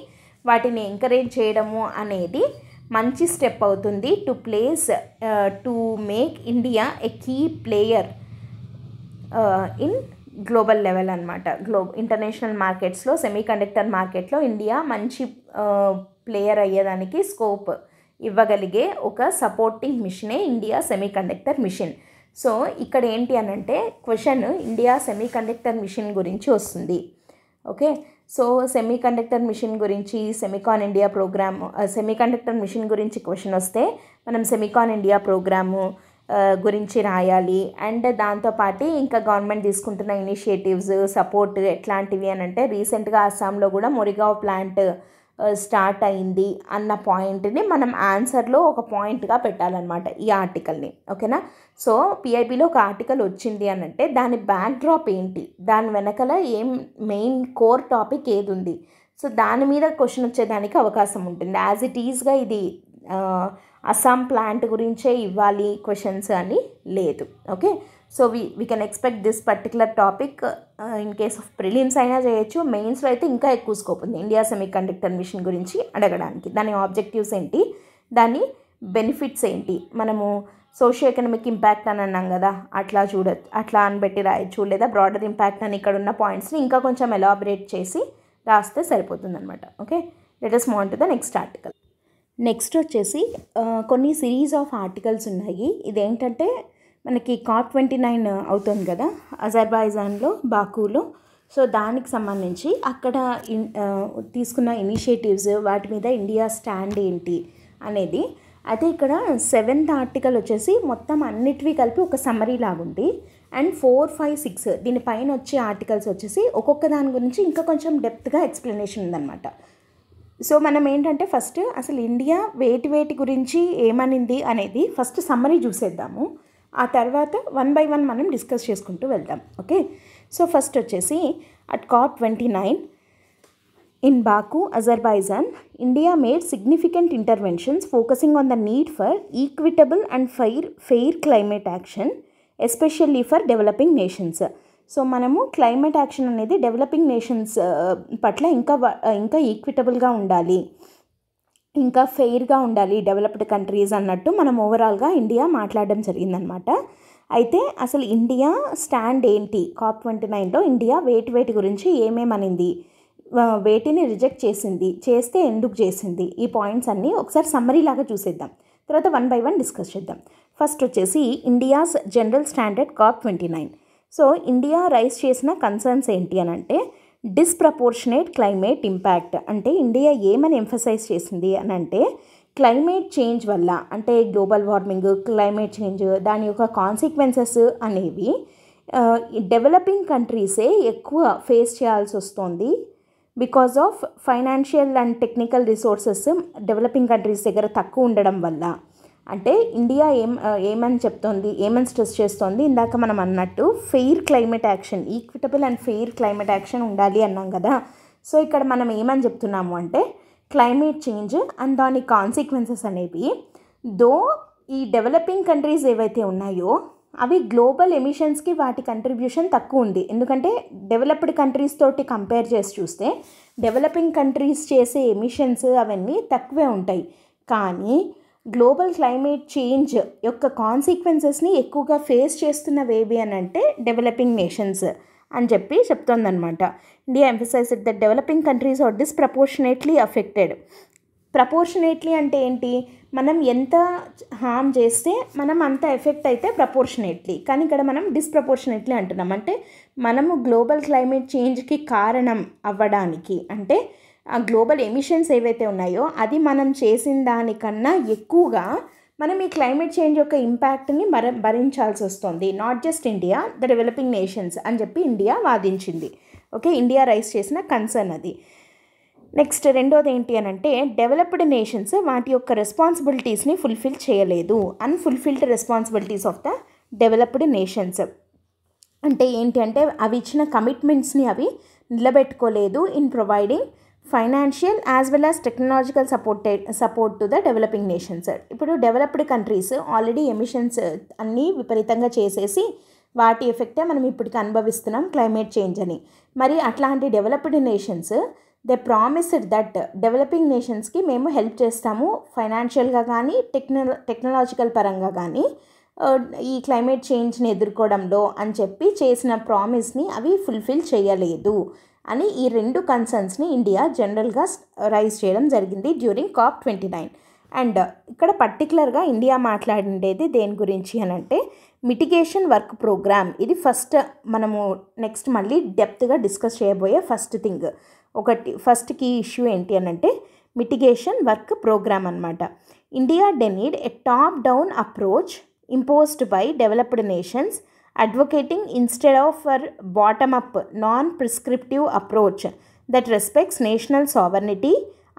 [SPEAKER 1] వాటిని ఎంకరేజ్ చేయడము అనేది మంచి స్టెప్ అవుతుంది to make India a key player in global level అనమాట. ఇంటర్నేషనల్ మార్కెట్స్లో సెమీకండక్టర్ మార్కెట్లో ఇండియా మంచి ప్లేయర్ అయ్యేదానికి స్కోప్ ఇవ్వగలిగే ఒక సపోర్టివ్ మిషనే ఇండియా సెమీకండక్టర్ మిషన్. సో ఇక్కడ ఏంటి అనంటే క్వశ్చన్ ఇండియా సెమీకండక్టర్ మిషన్ గురించి వస్తుంది. ఓకే, సో సెమీకండక్టర్ మిషన్ గురించి Semicon India programme, semiconductor mission గురించి క్వశ్చన్ వస్తే మనం సెమికాన్ ఇండియా ప్రోగ్రాము గురించి రాయాలి. అండ్ దాంతోపాటు ఇంకా గవర్నమెంట్ తీసుకుంటున్న ఇనిషియేటివ్స్ సపోర్ట్ ఎట్లాంటివి అని అంటే రీసెంట్గా అస్సాంలో కూడా మొరిగావ్ ప్లాంట్ స్టార్ట్ అయింది అన్న పాయింట్ని మనం ఆన్సర్లో ఒక పాయింట్గా పెట్టాలన్నమాట ఈ ఆర్టికల్ని. ఓకేనా, సో పిఐబిలో ఒక ఆర్టికల్ వచ్చింది అని అంటే దాని బ్యాక్డ్రాప్ ఏంటి, దాని వెనకల ఏం మెయిన్ కోర్ టాపిక్ ఏది ఉంది, సో దాని మీద క్వశ్చన్ వచ్చేదానికి అవకాశం ఉంటుంది. యాజ్ ఇట్ ఈజ్గా ఇది అస్సాం ప్లాంట్ గురించే ఇవ్వాలి క్వశ్చన్స్ అని లేదు. Okay, so we can expect this particular topic in case of prelims అయినా చేయొచ్చు, మెయిన్స్లో అయితే ఇంకా ఎక్కువ స్కోప్ ఉంది ఇండియా సెమీకండక్టర్ మిషన్ గురించి అడగడానికి. దాని ఆబ్జెక్టివ్స్ ఏంటి, దాని బెనిఫిట్స్ ఏంటి, మనము సోషియో ఎకనామిక్ ఇంపాక్ట్ అని అన్నాం కదా, అట్లా అని పెట్టి రాయొచ్చు, లేదా బ్రాడర్ ఇంపాక్ట్ అని ఇక్కడ ఉన్న పాయింట్స్ని ఇంకా కొంచెం ఎలాబరేట్ చేసి రాస్తే సరిపోతుందన్నమాట. Okay, let us move on to the next article. Next వచ్చేసి కొన్ని సిరీస్ ఆఫ్ ఆర్టికల్స్ ఉన్నాయి. ఇదేంటంటే మనకి COP29 అవుతుంది కదా అజర్బైజాన్లో బాకులో. సో దానికి సంబంధించి అక్కడ తీసుకున్న ఇనిషియేటివ్స్ వాటి మీద ఇండియా స్టాండ్ ఏంటి అనేది. అయితే ఇక్కడ 7th ఆర్టికల్ వచ్చేసి మొత్తం అన్నిటివి కలిపి ఒక సమ్మరీ లాగుంది. అండ్ 4, 5, 6 దీనిపైన వచ్చే ఆర్టికల్స్ వచ్చేసి ఒక్కొక్క దాని గురించి ఇంకా కొంచెం డెప్త్గా ఎక్స్ప్లెనేషన్ ఉందన్నమాట. సో మనం ఏంటంటే ఫస్ట్ అసలు ఇండియా వేటి గురించి ఏమనింది అనేది ఫస్ట్ సమ్మరీ చూసేద్దాము. ఆ తర్వాత 1 by 1 మనం డిస్కస్ చేసుకుంటూ వెళ్దాం. ఓకే, సో ఫస్ట్ వచ్చేసి at COP29 in Baku Azerbaijan India made significant interventions focusing on the need for equitable and fair climate action especially for developing nations. So మనము climate action అనేది developing nations పట్ల ఇంకా ఈక్విటబుల్గా ఉండాలి, ఇంకా ఫెయిర్గా ఉండాలి developed countries అన్నట్టు మనం ఓవరాల్గా ఇండియా మాట్లాడడం జరిగిందనమాట. అయితే అసలు ఇండియా స్టాండ్ ఏంటి, COP29లో ఇండియా వేటి గురించి ఏమేమనింది, వేటిని రిజెక్ట్ చేస్తే ఎందుకు చేసింది, ఈ పాయింట్స్ అన్నీ ఒకసారి సమ్మరీ లాగా చూసేద్దాం. తర్వాత 1 by 1 డిస్కస్ చేద్దాం. ఫస్ట్ వచ్చేసి India's general standard COP29. So India raise చేసిన కన్సర్న్స్ ఏంటి అని అంటే డిస్ప్రపోర్షనేట్ క్లైమేట్ ఇంపాక్ట్. అంటే ఇండియా ఏమని ఎంఫసైజ్ చేసింది అని అంటే క్లైమేట్ చేంజ్ వల్ల అంటే గ్లోబల్ వార్మింగ్, క్లైమేట్ చేంజ్ దాని యొక్క కాన్సిక్వెన్సెస్ అనేవి డెవలపింగ్ కంట్రీసే ఎక్కువ ఫేస్ చేయాల్సి వస్తుంది because of financial and technical resources developing countries దగ్గర తక్కువ ఉండడం వల్ల. అంటే ఇండియా ఏమని స్ట్రెస్ చేస్తోంది, ఇందాక మనం అన్నట్టు fair climate action, equitable and fair climate action ఉండాలి అన్నాం కదా. సో ఇక్కడ మనం ఏమని చెప్తున్నాము అంటే క్లైమేట్ చేంజ్ అండ్ దాని కాన్సిక్వెన్సెస్ అనేవి ఈ డెవలపింగ్ కంట్రీస్ ఏవైతే ఉన్నాయో అవి గ్లోబల్ ఎమిషన్స్కి వాటి కంట్రిబ్యూషన్ తక్కువ ఉంది. ఎందుకంటే డెవలప్డ్ కంట్రీస్ తోటి కంపేర్ చేసి చూస్తే డెవలపింగ్ కంట్రీస్ చేసే ఎమిషన్స్ అవన్నీ తక్కువే ఉంటాయి. కానీ గ్లోబల్ క్లైమేట్ చేంజ్ యొక్క కాన్సిక్వెన్సెస్ని ఎక్కువగా ఫేస్ చేస్తున్నవేవి అని అంటే డెవలపింగ్ నేషన్స్ అని చెప్పి చెప్తోందనమాట. India emphasised that developing countries are disproportionately affected. Proportionately అంటే ఏంటి, మనం ఎంత హామ్ చేస్తే మనం అంత ఎఫెక్ట్ అయితే ప్రపోర్షనేట్లీ, కానీ ఇక్కడ మనం డిస్ప్రపోర్షనేట్లీ అంటున్నాం. అంటే మనము గ్లోబల్ క్లైమేట్ చేంజ్కి కారణం అవ్వడానికి, అంటే ఆ గ్లోబల్ ఎమిషన్స్ ఏవైతే ఉన్నాయో అది మనం చేసిన దానికన్నా ఎక్కువగా మనం ఈ క్లైమేట్ చేంజ్ యొక్క ఇంపాక్ట్ని భరించాల్సి వస్తుంది. Not just India, the developing nations అని చెప్పి ఇండియా వాదించింది. ఓకే, ఇండియా రైజ్ చేసిన కన్సర్న్ అది. నెక్స్ట్ రెండోది ఏంటి అని అంటే డెవలప్డ్ నేషన్స్ వాటి యొక్క రెస్పాన్సిబిలిటీస్ని ఫుల్ఫిల్ చేయలేదు. Unfulfilled responsibilities of the developed nations అంటే ఏంటి అంటే అవి ఇచ్చిన కమిట్మెంట్స్ని అవి నిలబెట్టుకోలేదు in providing financial as well as technological support to the developing nations. ఇప్పుడు డెవలప్డ్ కంట్రీస్ ఆల్రెడీ ఎమిషన్స్ అన్నీ విపరీతంగా చేసేసి వాటి ఎఫెక్టే మనం ఇప్పటికి అనుభవిస్తున్నాం క్లైమేట్ చేంజ్ అని. మరి అట్లాంటి developed nations they promised that developing నేషన్స్కి మేము హెల్ప్ చేస్తాము ఫైనాన్షియల్గా కానీ టెక్నాలజికల్ పరంగా కానీ ఈ క్లైమేట్ చేంజ్ని ఎదుర్కోవడంలో అని చెప్పి చేసిన ప్రామిస్ని అవి ఫుల్ఫిల్ చేయలేదు అని ఈ రెండు కన్సర్న్స్ని ఇండియా జనరల్గా రైజ్ చేయడం జరిగింది డ్యూరింగ్ COP29. అండ్ ఇక్కడ పర్టికులర్గా ఇండియా మాట్లాడిండేది దేని గురించి అని అంటే మిటిగేషన్ వర్క్ ప్రోగ్రామ్. ఇది ఫస్ట్ మనము నెక్స్ట్ మళ్ళీ డెప్త్గా డిస్కస్ చేయబోయే ఫస్ట్ కీ ఇష్యూ ఏంటి అని అంటే మిటిగేషన్ వర్క్ ప్రోగ్రామ్ అనమాట. India denied a top down approach imposed by developed nations, advocating instead of a bottom-up, non-prescriptive approach that respects national sovereignty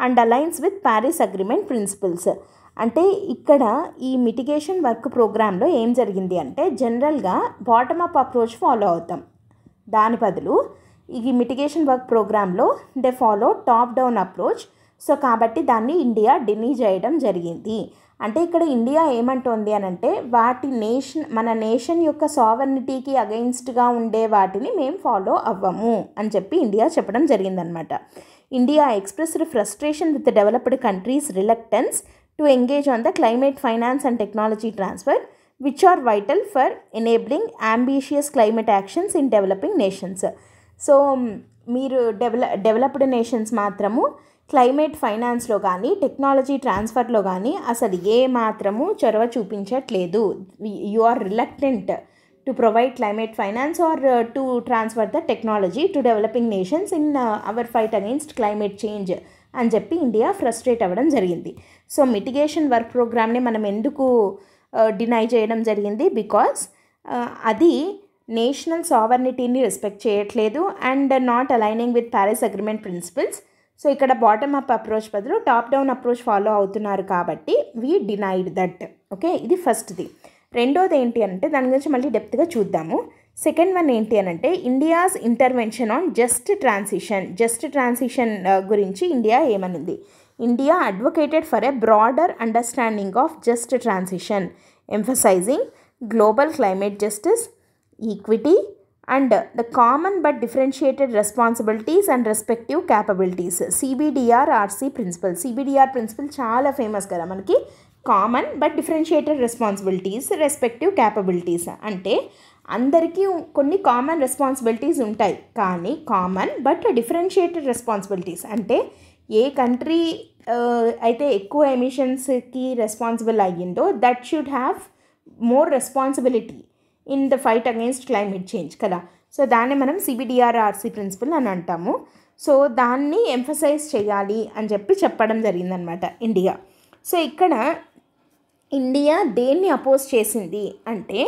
[SPEAKER 1] and aligns with Paris Agreement principles. అంటే ఇక్కడ ఈ mitigation work ప్రోగ్రాంలో ఏం జరిగింది అంటే జనరల్గా bottom-up approach follow అవుతాం. దాని బదులు ఈ మిటిగేషన్ వర్క్ ప్రోగ్రాంలో they follow top down approach. So కాబట్టి దాన్ని ఇండియా డినీ చేయడం జరిగింది. అంటే ఇక్కడ ఇండియా ఏమంటోంది అని అంటే మన నేషన్ యొక్క సావర్నిటీకి అగెయిన్స్ట్గా ఉండే వాటిని మేము ఫాలో అవ్వము అని చెప్పి ఇండియా చెప్పడం జరిగిందనమాట. India expressed frustration with developed countries reluctance to engage on the climate finance and technology transfer which are vital for enabling ambitious climate actions in developing nations. So మీరు developed nations మాత్రము climate ఫైనాన్స్లో కానీ technology ట్రాన్స్ఫర్లో కానీ అసలు ఏ మాత్రము చొరవ చూపించట్లేదు. You are reluctant to provide climate finance or to transfer the technology to developing nations in our fight against climate change అని చెప్పి ఇండియా ఫ్రస్ట్రేట్ అవ్వడం జరిగింది. సో మిటిగేషన్ వర్క్ ప్రోగ్రామ్ని మనం ఎందుకు డినై చేయడం జరిగింది, బికాస్ అది నేషనల్ సావర్నిటీని రెస్పెక్ట్ చేయట్లేదు and not aligning with Paris agreement principles. So ఇక్కడ బాటమ్ అప్ అప్రోచ్ బదులు టాప్ డౌన్ అప్రోచ్ ఫాలో అవుతున్నారు కాబట్టి వీ డినైడ్ దట్. ఓకే, ఇది ఫస్ట్ది. రెండోది ఏంటి అంటే దాని గురించి మళ్ళీ డెప్త్గా చూద్దాము. సెకండ్ వన్ ఏంటి అని అంటే India's intervention on just transition గురించి ఇండియా ఏమనుంది. India advocated for a broader understanding of just transition, emphasising global climate justice, equity and the common but differentiated responsibilities and respective capabilities. CBDR-RC principle. CBDR principle చాలా famous కదా మనకి. Common but differentiated responsibilities, respective capabilities. అంటే అందరికీ కొన్ని common responsibilities ఉంటాయి, కానీ common but differentiated responsibilities అంటే ఏ country అయితే ఎక్కువ ఎమిషన్స్కి రెస్పాన్సిబుల్ అయ్యిందో that should have more responsibility in the fight against climate change కదా. సో దాన్ని మనం CBDR-RC ప్రిన్సిపల్ అని అంటాము. సో దాన్ని ఎంఫసైజ్ చేయాలి అని చెప్పి చెప్పడం జరిగిందనమాట ఇండియా. సో ఇక్కడ ఇండియా దేన్ని అపోజ్ చేసింది అంటే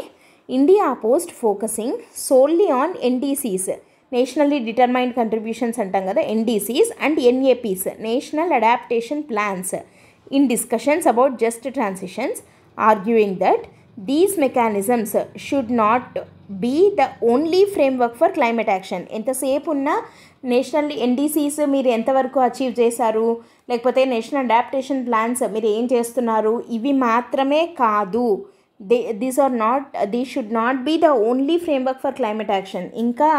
[SPEAKER 1] India opposed focusing solely on NDCs, nationally determined contributions అంటాం కదా, NDCs and NAPs, national adaptation plans, in discussions about just transitions, arguing that these mechanisms should not be the only framework for climate action. ఎంతసేపు ఉన్న national NDCs మీరు ఎంతవరకు achieve చేశారు, లేకపోతే national adaptation plans మీరు ఏం చేస్తున్నారు, ఇవి మాత్రమే కాదు, these should not be the only framework for climate action, ఇంకా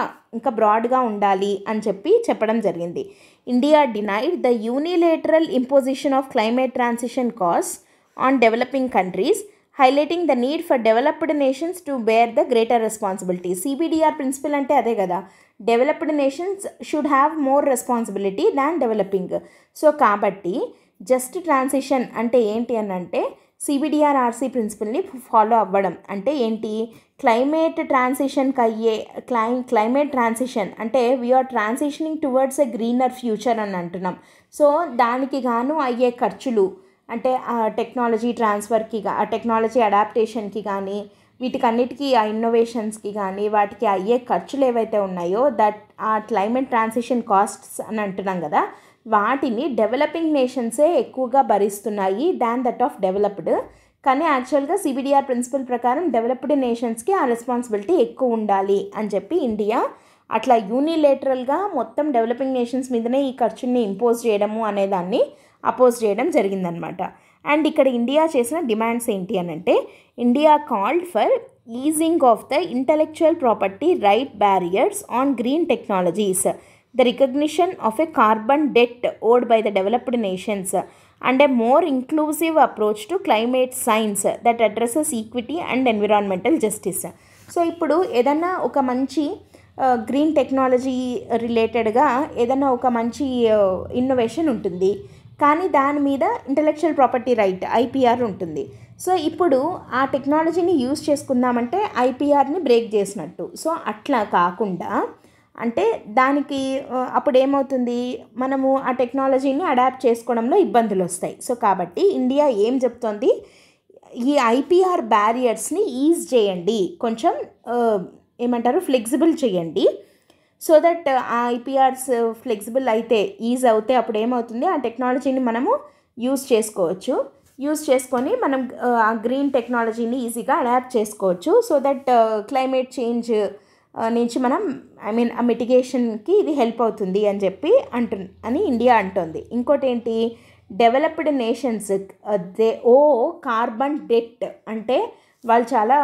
[SPEAKER 1] బ్రాడ్గా ఉండాలి అని చెప్పడం జరిగింది. India denied the unilateral imposition of climate transition cost on developing countries, highlighting the need for developed nations to bear the greater responsibility. CBDR principle అంటే అదే కదా, developed nations should have more responsibility than developing. So కాబట్టి just transition అంటే ఏంటి అని అంటే CBDRRC ప్రిన్సిపల్ని follow అవ్వడం అంటే ఏంటి, క్లైమేట్ ట్రాన్సిషన్కి అయ్యే క్లైమేట్ ట్రాన్సిషన్ అంటే we're transitioning towards a greener future అని అంటున్నాం. సో దానికి గాను అయ్యే ఖర్చులు అంటే టెక్నాలజీ ట్రాన్స్ఫర్కి టెక్నాలజీ అడాప్టేషన్కి కానీ వీటికన్నిటికీ ఆ ఇన్నోవేషన్స్కి కానీ వాటికి అయ్యే ఖర్చులు ఏవైతే ఉన్నాయో ఆ క్లైమేట్ ట్రాన్సిషన్ కాస్ట్స్ అని అంటున్నాం కదా, వాటిని డెవలపింగ్ నేషన్సే ఎక్కువగా భరిస్తున్నాయి దాన్ దట్ ఆఫ్ డెవలప్డ్. కానీ యాక్చువల్గా CBDR ప్రిన్సిపల్ ప్రకారం డెవలప్డ్ నేషన్స్కి ఆ రెస్పాన్సిబిలిటీ ఎక్కువ ఉండాలి అని చెప్పి ఇండియా అట్లా యూనిలేటరల్గా మొత్తం డెవలపింగ్ నేషన్స్ మీదనే ఈ ఖర్చుని ఇంపోజ్ చేయడము అనేదాన్ని అపోజ్ చేయడం జరిగిందనమాట. అండ్ ఇక్కడ ఇండియా చేసిన డిమాండ్స్ ఏంటి అని అంటే, India called for easing of the intellectual property right barriers on green technologies, the recognition of a carbon debt owed by the developed nations, and a more inclusive approach to climate science that addresses equity and environmental justice. So ఇప్పుడు ఏదన్నా ఒక మంచి green technology రిలేటెడ్గా ఏదన్నా ఒక మంచి innovation ఉంటుంది, కానీ దాని మీద ఇంటలెక్చువల్ ప్రాపర్టీ రైట్ IPR ఉంటుంది. సో ఇప్పుడు ఆ టెక్నాలజీని యూజ్ చేసుకుందామంటే IPRని బ్రేక్ చేసినట్టు. సో అట్లా కాకుండా అంటే దానికి అప్పుడు ఏమవుతుంది, మనము ఆ టెక్నాలజీని అడాప్ట్ చేసుకోవడంలో ఇబ్బందులు వస్తాయి. సో కాబట్టి ఇండియా ఏం చెప్తోంది, ఈ IPR బ్యారియర్స్ని ఈజ్ చేయండి, కొంచెం ఏమంటారు ఫ్లెక్సిబుల్ చేయండి. సో దట్ ఆ IPRs ఫ్లెక్సిబుల్ అయితే ఈజ్ అవుతే అప్పుడు ఏమవుతుంది, ఆ టెక్నాలజీని మనము యూజ్ చేసుకొని మనం ఆ గ్రీన్ టెక్నాలజీని ఈజీగా అడాప్ట్ చేసుకోవచ్చు. సో దట్ క్లైమేట్ చేంజ్ నుంచి మనం ఆ మిటిగేషన్కి ఇది హెల్ప్ అవుతుంది అని ఇండియా అంటుంది. ఇంకోటి ఏంటి, developed nations they owe carbon debt అంటే వాళ్ళు చాలా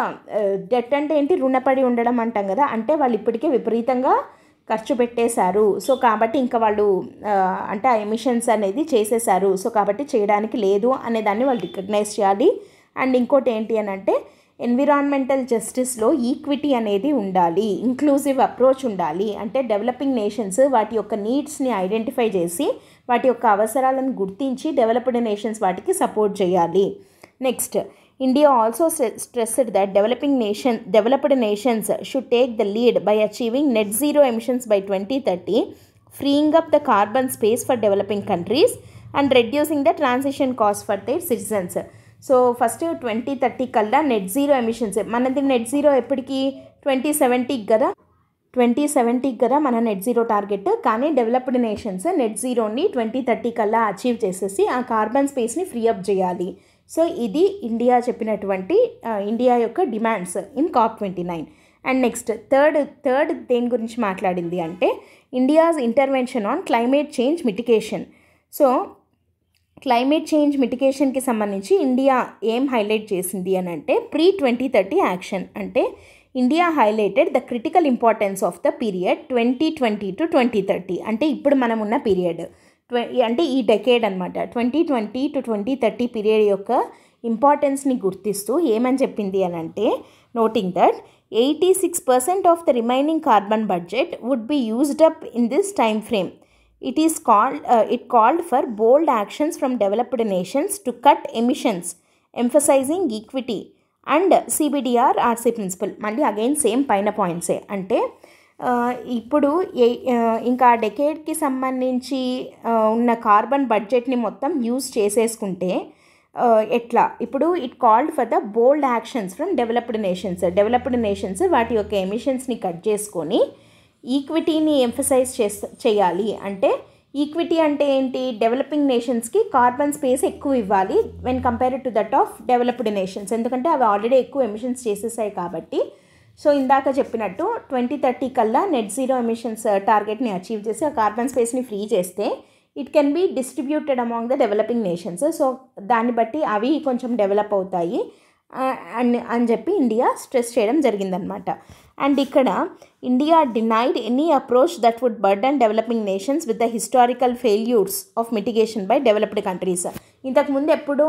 [SPEAKER 1] డెట్ అంటే ఏంటి, రుణపడి ఉండడం అంటాం కదా, అంటే వాళ్ళు ఇప్పటికే విపరీతంగా ఖర్చు పెట్టేశారు. సో కాబట్టి ఇంకా వాళ్ళు అంటే ఆ ఎమిషన్స్ అనేది చేసేసారు. సో కాబట్టి చేయడానికి లేదు అనే దాన్ని వాళ్ళు రికగ్నైజ్ చేయాలి. అండ్ ఇంకోటి ఏంటి అని అంటే ఎన్విరాన్మెంటల్ జస్టిస్లో ఈక్విటీ అనేది ఉండాలి, ఇంక్లూజివ్ అప్రోచ్ ఉండాలి. అంటే డెవలపింగ్ నేషన్స్ వాటి యొక్క నీడ్స్ని ఐడెంటిఫై చేసి వాటి యొక్క అవసరాలను గుర్తించి డెవలప్డ్ నేషన్స్ వాటికి సపోర్ట్ చేయాలి. Next, India also stressed that developed nations should take the lead by achieving net zero emissions by 2030, freeing up the carbon space for developing countries and reducing the transition cost for their citizens. So first 2030 కల్లా net zero emissions, మనది net zero ఎప్పటికీ 2070 కదా మన net zero target. కానీ developed nations net జీరోని 2030 కల్లా achieve చేసేసి ఆ కార్బన్ స్పేస్ని ఫ్రీ అప్ చేయాలి. సో ఇది ఇండియా చెప్పినటువంటి ఇండియా యొక్క demands in COP29. And next third దేని గురించి మాట్లాడింది అంటే India's intervention on climate change mitigation. So climate change మిటిగేషన్కి సంబంధించి ఇండియా ఏం హైలైట్ చేసింది అని అంటే pre-2030 యాక్షన్. అంటే India highlighted the critical importance of the period 2020 to 2030. అంటే ఇప్పుడు మనం ఉన్న పీరియడ్ అంటే ఈ డెకేడ్ అనమాట, 2020 to 2030 పీరియడ్ యొక్క ఇంపార్టెన్స్ని గుర్తిస్తూ ఏమని చెప్పింది అని అంటే, noting that 86% of the remaining carbon budget would be used up in this time frame. It called for bold actions from developed nations to cut emissions, emphasizing equity and CBDRRC principle. మళ్ళీ again same పైన పాయింట్సే. అంటే ఇప్పుడు ఇంకా డెకేడ్కి సంబంధించి ఉన్న carbon బడ్జెట్ని మొత్తం use చేసేసుకుంటే ఎట్లా, ఇప్పుడు it called for the bold actions from developed nations వాటి యొక్క ఎమిషన్స్ని కట్ చేసుకొని ఈక్విటీని ఎంఫసైజ్ చేయాలి. అంటే ఈక్విటీ అంటే ఏంటి, డెవలపింగ్ నేషన్స్కి కార్బన్ స్పేస్ ఎక్కువ ఇవ్వాలి when compared to that of developed nations, ఎందుకంటే అవి ఆల్రెడీ ఎక్కువ ఎమిషన్స్ చేసేసాయి కాబట్టి. సో ఇందాక చెప్పినట్టు 2030 కల్లా నెట్ జీరో ఎమిషన్స్ టార్గెట్ని అచీవ్ చేసి ఆ కార్బన్ స్పేస్ని ఫ్రీ చేస్తే it can be distributed among the developing nations. So దాన్ని బట్టి అవి కొంచెం డెవలప్ అవుతాయి అని చెప్పి ఇండియా స్ట్రెస్ చేయడం జరిగిందనమాట. అండ్ ఇక్కడ India denied any approach that would burden developing nations with the historical failures of mitigation by developed countries. ఇంతకుముందు ఎప్పుడో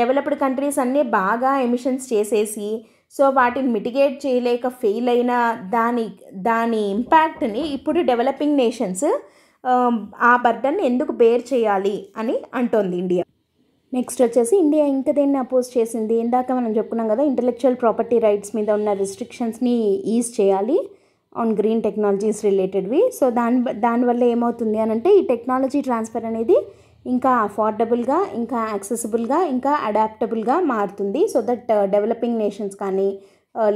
[SPEAKER 1] డెవలప్డ్ కంట్రీస్ అన్నీ బాగా ఎమిషన్స్ చేసేసి సో వాటిని మిటిగేట్ చేయలేక ఫెయిల్ అయిన దాని ఇంపాక్ట్ని ఇప్పుడు డెవలపింగ్ నేషన్స్ ఆ బర్డన్ ఎందుకు బేర్ చేయాలి అని అంటోంది ఇండియా. నెక్స్ట్ వచ్చేసి ఇండియా ఇంకా దేన్ని అపోజ్ చేసింది, ఇందాక మనం చెప్పుకున్నాం కదా ఇంటలెక్చువల్ ప్రాపర్టీ రైట్స్ మీద ఉన్న రిస్ట్రిక్షన్స్ని ఈజ్ చేయాలి ఆన్ గ్రీన్ టెక్నాలజీస్ రిలేటెడ్వి. సో దానివల్ల ఏమవుతుంది అని అంటే ఈ టెక్నాలజీ ట్రాన్స్ఫర్ అనేది ఇంకా అఫోర్డబుల్గా, ఇంకా యాక్సెసిబుల్గా, ఇంకా అడాప్టబుల్గా మారుతుంది. సో దట్ డెవలపింగ్ నేషన్స్ కానీ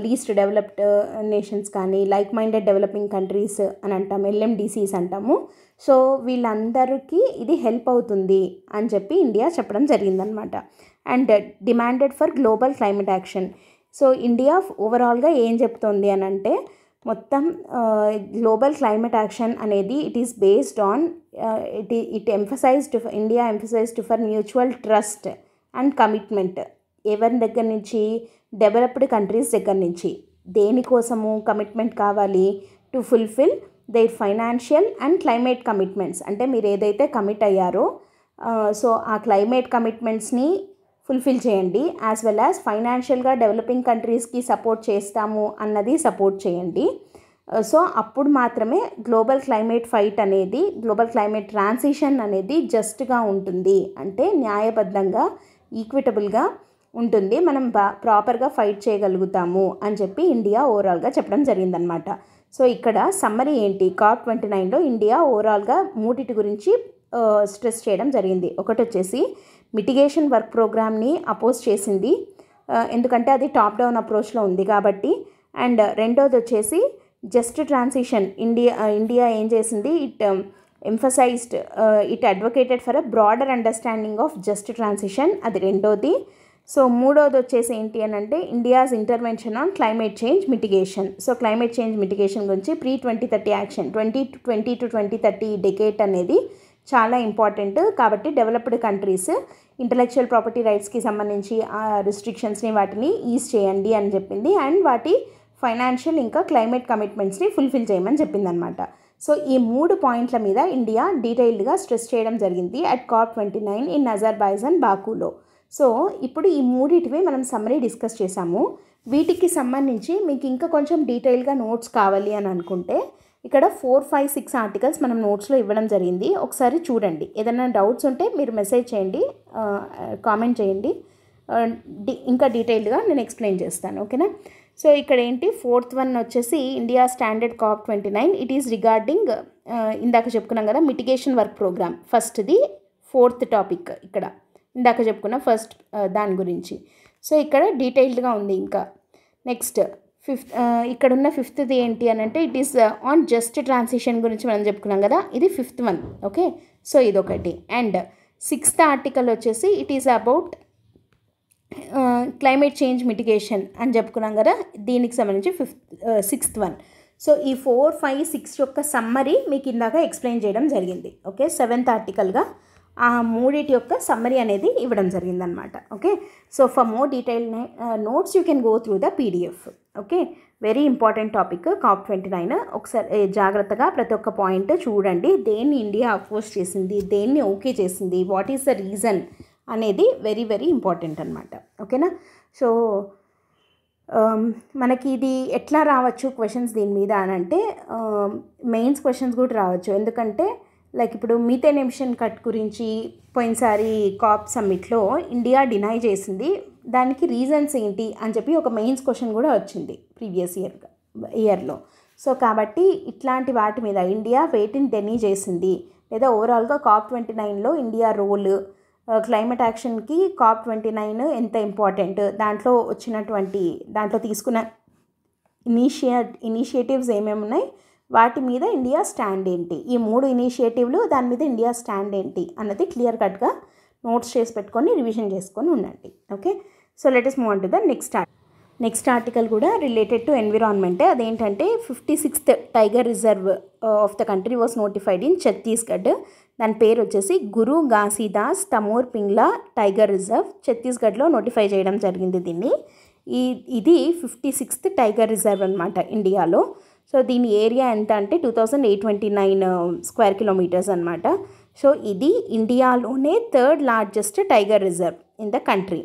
[SPEAKER 1] లీస్ట్ డెవలప్డ్ నేషన్స్ కానీ లైక్ మైండెడ్ డెవలపింగ్ కంట్రీస్ అని అంటాము, LMDCs అంటాము. సో వీళ్ళందరికీ ఇది హెల్ప్ అవుతుంది అని చెప్పి ఇండియా చెప్పడం జరిగిందనమాట. And demanded for global climate action. So India ఓవరాల్గా ఏం చెప్తోంది అని అంటే మొత్తం గ్లోబల్ క్లైమేట్ యాక్షన్ అనేది it is based on India emphasised for mutual trust and commitment. ఎవరి దగ్గర నుంచి, డెవలప్డ్ కంట్రీస్ దగ్గర నుంచి దేనికోసము కమిట్మెంట్ కావాలి, to fulfil there financial and climate commitments. అంటే మీరు ఏదైతే కమిట్ అయ్యారో సో ఆ క్లైమేట్ కమిట్మెంట్స్ని ఫుల్ఫిల్ చేయండి, యాజ్ వెల్ యాజ్ ఫైనాన్షియల్గా డెవలపింగ్ కంట్రీస్కి సపోర్ట్ చేస్తాము అన్నది సపోర్ట్ చేయండి. సో అప్పుడు మాత్రమే గ్లోబల్ క్లైమేట్ ఫైట్ అనేది, గ్లోబల్ క్లైమేట్ ట్రాన్సిషన్ అనేది జస్ట్గా ఉంటుంది, అంటే న్యాయబద్ధంగా ఈక్విటబుల్గా ఉంటుంది, మనం ప్రాపర్గా ఫైట్ చేయగలుగుతాము అని చెప్పి ఇండియా ఓవరాల్గా చెప్పడం జరిగిందనమాట. సో ఇక్కడ సమ్మరీ ఏంటి, COP29లో ఇండియా ఓవరాల్గా మూడిటి గురించి స్ట్రెస్ చేయడం జరిగింది. ఒకటి వచ్చేసి మిటిగేషన్ వర్క్ ప్రోగ్రామ్ని అపోజ్ చేసింది, ఎందుకంటే అది టాప్ డౌన్ అప్రోచ్లో ఉంది కాబట్టి. అండ్ రెండోది వచ్చేసి జస్ట్ ట్రాన్సిషన్. ఇండియా ఏం చేసింది, emphasized it advocated for a broader understanding of just transition, అది రెండోది. సో మూడోది వచ్చేసి ఏంటి అని అంటే India's intervention on climate change mitigation. So climate change mitigation గురించి ప్రీ-2030 యాక్షన్, 2020 to 2030 డెకేట్ అనేది చాలా ఇంపార్టెంట్. కాబట్టి డెవలప్డ్ కంట్రీస్ ఇంటలెక్చువల్ ప్రాపర్టీ రైట్స్కి సంబంధించి ఆ రిస్ట్రిక్షన్స్ని వాటిని ఈజ్ చేయండి అని చెప్పింది. అండ్ వాటి ఫైనాన్షియల్ ఇంకా క్లైమేట్ కమిట్మెంట్స్ని ఫుల్ఫిల్ చేయమని చెప్పింది అనమాట. సో ఈ 3 పాయింట్ల మీద ఇండియా డీటెయిల్డ్గా స్ట్రెస్ చేయడం జరిగింది అట్ COP29 ఇన్ అజర్బైజాన్ బాకులో. సో ఇప్పుడు ఈ మూడింటివి మనం సమ్మరీ డిస్కస్ చేసాము. వీటికి సంబంధించి మీకు ఇంకా కొంచెం డీటెయిల్గా నోట్స్ కావాలి అని అనుకుంటే ఇక్కడ 4, 5, 6 ఆర్టికల్స్ మనం నోట్స్లో ఇవ్వడం జరిగింది, ఒకసారి చూడండి. ఏదైనా డౌట్స్ ఉంటే మీరు మెసేజ్ చేయండి, కామెంట్ చేయండి, ఇంకా డీటెయిల్డ్గా నేను ఎక్స్ప్లెయిన్ చేస్తాను, ఓకేనా. సో ఇక్కడ ఏంటి, 4th వన్ వచ్చేసి India standard COP29, it is regarding ఇందాక చెప్పుకున్నాం కదా మిటిగేషన్ వర్క్ ప్రోగ్రామ్. ఫస్ట్ది 4th టాపిక్ ఇక్కడ ఇందాక చెప్పుకున్న ఫస్ట్ దాని గురించి. సో ఇక్కడ డీటెయిల్డ్గా ఉంది. ఇంకా నెక్స్ట్ ఇక్కడున్న 5th ఏంటి అని అంటే it is on just transition గురించి మనం చెప్పుకున్నాం కదా, ఇది 5th వన్, ఓకే. సో ఇదొకటి. అండ్ 6th ఆర్టికల్ వచ్చేసి it is about climate change mitigation అని చెప్పుకున్నాం కదా, దీనికి సంబంధించి 6th వన్. సో ఈ 4, 5, 6 యొక్క సమ్మరీ మీకు ఇందాక ఎక్స్ప్లెయిన్ చేయడం జరిగింది, ఓకే. 7th ఆర్టికల్గా ఆ మూడిటి యొక్క సమ్మరీ అనేది ఇవ్వడం జరిగిందనమాట, okay. So for more detail notes you can go through the PDF, okay. Very important topic COP29. ఒకసారి జాగ్రత్తగా ప్రతి ఒక్క పాయింట్ చూడండి, దేన్ని ఇండియా అపోజ్ చేసింది, దేన్ని ఓకే చేసింది, వాట్ ఈస్ ద రీజన్ అనేది వెరీ వెరీ ఇంపార్టెంట్ అనమాట, ఓకేనా. సో మనకి ఇది ఎట్లా రావచ్చు క్వశ్చన్స్ దీని మీద అని అంటే మెయిన్స్ క్వశ్చన్స్ కూడా రావచ్చు. ఎందుకంటే లైక్ ఇప్పుడు మీథేన్ ఎమిషన్ కట్ గురించి పోయినసారి COP సమ్మిట్లో ఇండియా డినై చేసింది, దానికి రీజన్స్ ఏంటి అని చెప్పి ఒక మెయిన్స్ క్వశ్చన్ కూడా వచ్చింది ప్రీవియస్ ఇయర్లో. సో కాబట్టి ఇట్లాంటి వాటి మీద ఇండియా వేటిని డెనీ చేసింది, లేదా ఓవరాల్గా COP29లో ఇండియా రోల్, క్లైమేట్ యాక్షన్కి COP29 ఎంత ఇంపార్టెంట్, దాంట్లో తీసుకున్న ఇనిషియేటివ్స్ ఏమేమి ఉన్నాయి, వాటి మీద ఇండియా స్టాండ్ ఏంటి, ఈ 3 ఇనిషియేటివ్లు దాని మీద ఇండియా స్టాండ్ ఏంటి అన్నది క్లియర్ కట్గా నోట్స్ చేసి పెట్టుకొని రివిజన్ చేసుకొని ఉండండి, okay. So let us move on to the next article కూడా రిలేటెడ్ టు ఎన్విరాన్మెంటే. అదేంటంటే 56th tiger reserve of the country was notified in Chhattisgarh. దాని పేరు వచ్చేసి గురు ఘాసీదాస్ తమోర్ పింగ్లా టైగర్ రిజర్వ్, ఛత్తీస్గఢ్లో నోటిఫై చేయడం జరిగింది దీన్ని. ఇది 56th టైగర్ రిజర్వ్ అనమాట ఇండియాలో. సో దీని ఏరియా ఎంత అంటే 2829 స్క్వేర్ కిలోమీటర్స్ అనమాట. సో ఇది ఇండియాలోనే 3rd largest tiger reserve in the country.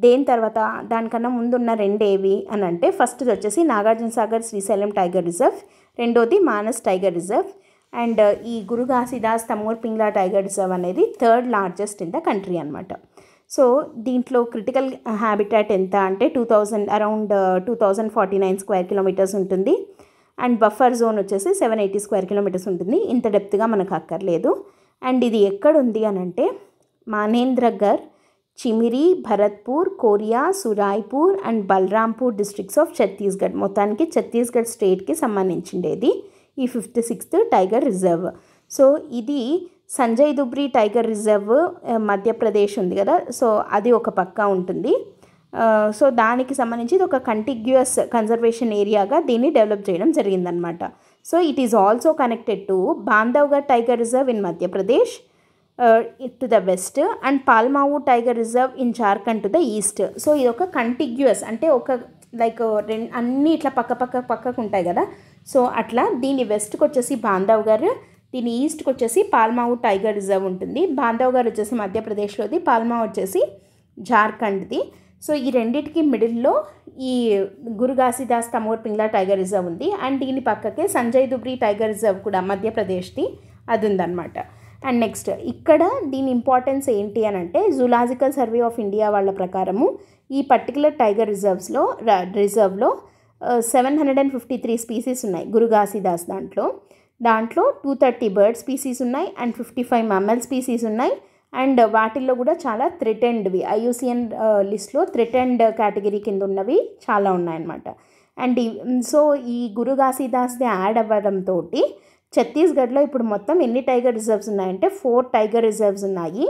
[SPEAKER 1] దేని తర్వాత దానికన్నా ముందున్న రెండేవి అని అంటే, ఫస్ట్ది వచ్చేసి నాగార్జునసాగర్ శ్రీశైలం టైగర్ రిజర్వ్, రెండోది మానస్ టైగర్ రిజర్వ్. అండ్ ఈ గురు ఘాసీదాస్ తమోర్ పింగ్లా టైగర్ రిజర్వ్ అనేది 3rd largest in the country అనమాట. సో దీంట్లో క్రిటికల్ హ్యాబిటాట్ ఎంత అంటే అరౌండ్ 2049 స్క్వేర్ కిలోమీటర్స్ ఉంటుంది. అండ్ బఫర్ జోన్ వచ్చేసి 780 స్క్వేర్ కిలోమీటర్స్ ఉంటుంది. ఇంత డెప్త్గా మనకు అక్కర్లేదు. అండ్ ఇది ఎక్కడుంది అని అంటే Manendragarh, Chirmiri, Bharatpur, Korea, Surajpur and Balrampur districts of Chhattisgarh, మొత్తానికి ఛత్తీస్గఢ్ స్టేట్కి సంబంధించిండేది ఈ 56th టైగర్ రిజర్వ్. సో ఇది సంజయ్ దుబ్రీ టైగర్ రిజర్వ్ మధ్యప్రదేశ్ ఉంది కదా, సో అది ఒక పక్క ఉంటుంది. సో దానికి సంబంధించి ఇది ఒక కంటిగ్యూయస్ కన్జర్వేషన్ ఏరియాగా దీన్ని డెవలప్ చేయడం జరిగిందనమాట. So it is also connected to Bandhavgarh tiger reserve in Madhya Pradesh to the west and Palamau tiger reserve in Jharkhand to the east. So ఇది ఒక కంటిగ్యూయస్ అంటే ఒక లైక్ అన్నీ ఇట్లా పక్కకు ఉంటాయి కదా. సో అట్లా దీని వెస్ట్కి వచ్చేసి బాంధవ్గఢ్, దీని ఈస్ట్కి వచ్చేసి పాల్మావు టైగర్ రిజర్వ్ ఉంటుంది. బాంధవ్గఢ్ వచ్చేసి మధ్యప్రదేశ్లోది, పాల్మావు వచ్చేసి జార్ఖండ్ది. సో ఈ రెండింటికి మిడిల్లో ఈ గురు ఘాసీదాస్ తమోర్ పింగ్లా టైగర్ రిజర్వ్ ఉంది. అండ్ దీని పక్కకే సంజయ్ దుబ్రీ టైగర్ రిజర్వ్ కూడా మధ్యప్రదేశ్ది అది ఉందన్నమాట. అండ్ నెక్స్ట్ ఇక్కడ దీని ఇంపార్టెన్స్ ఏంటి అని అంటే, జూలాజికల్ సర్వే ఆఫ్ ఇండియా వాళ్ళ ప్రకారము ఈ పర్టికులర్ టైగర్ రిజర్వ్లో 753 స్పీసీస్ ఉన్నాయి గురు ఘాసీదాస్ దాంట్లో 230 బర్డ్ స్పీసీస్ ఉన్నాయి అండ్ 55 మమ్మల్ స్పీసీస్ ఉన్నాయి. అండ్ వాటిల్లో కూడా చాలా థ్రెటెండ్వి IUCN లిస్ట్లో థ్రెటెండ్ కేటగిరీ కింద ఉన్నవి చాలా ఉన్నాయన్నమాట. అండ్ సో ఈ గురు ఘాసీదాస్ది యాడ్ అవ్వడంతో ఛత్తీస్గఢ్లో ఇప్పుడు మొత్తం ఎన్ని టైగర్ రిజర్వ్స్ ఉన్నాయంటే 4 టైగర్ రిజర్వ్స్ ఉన్నాయి.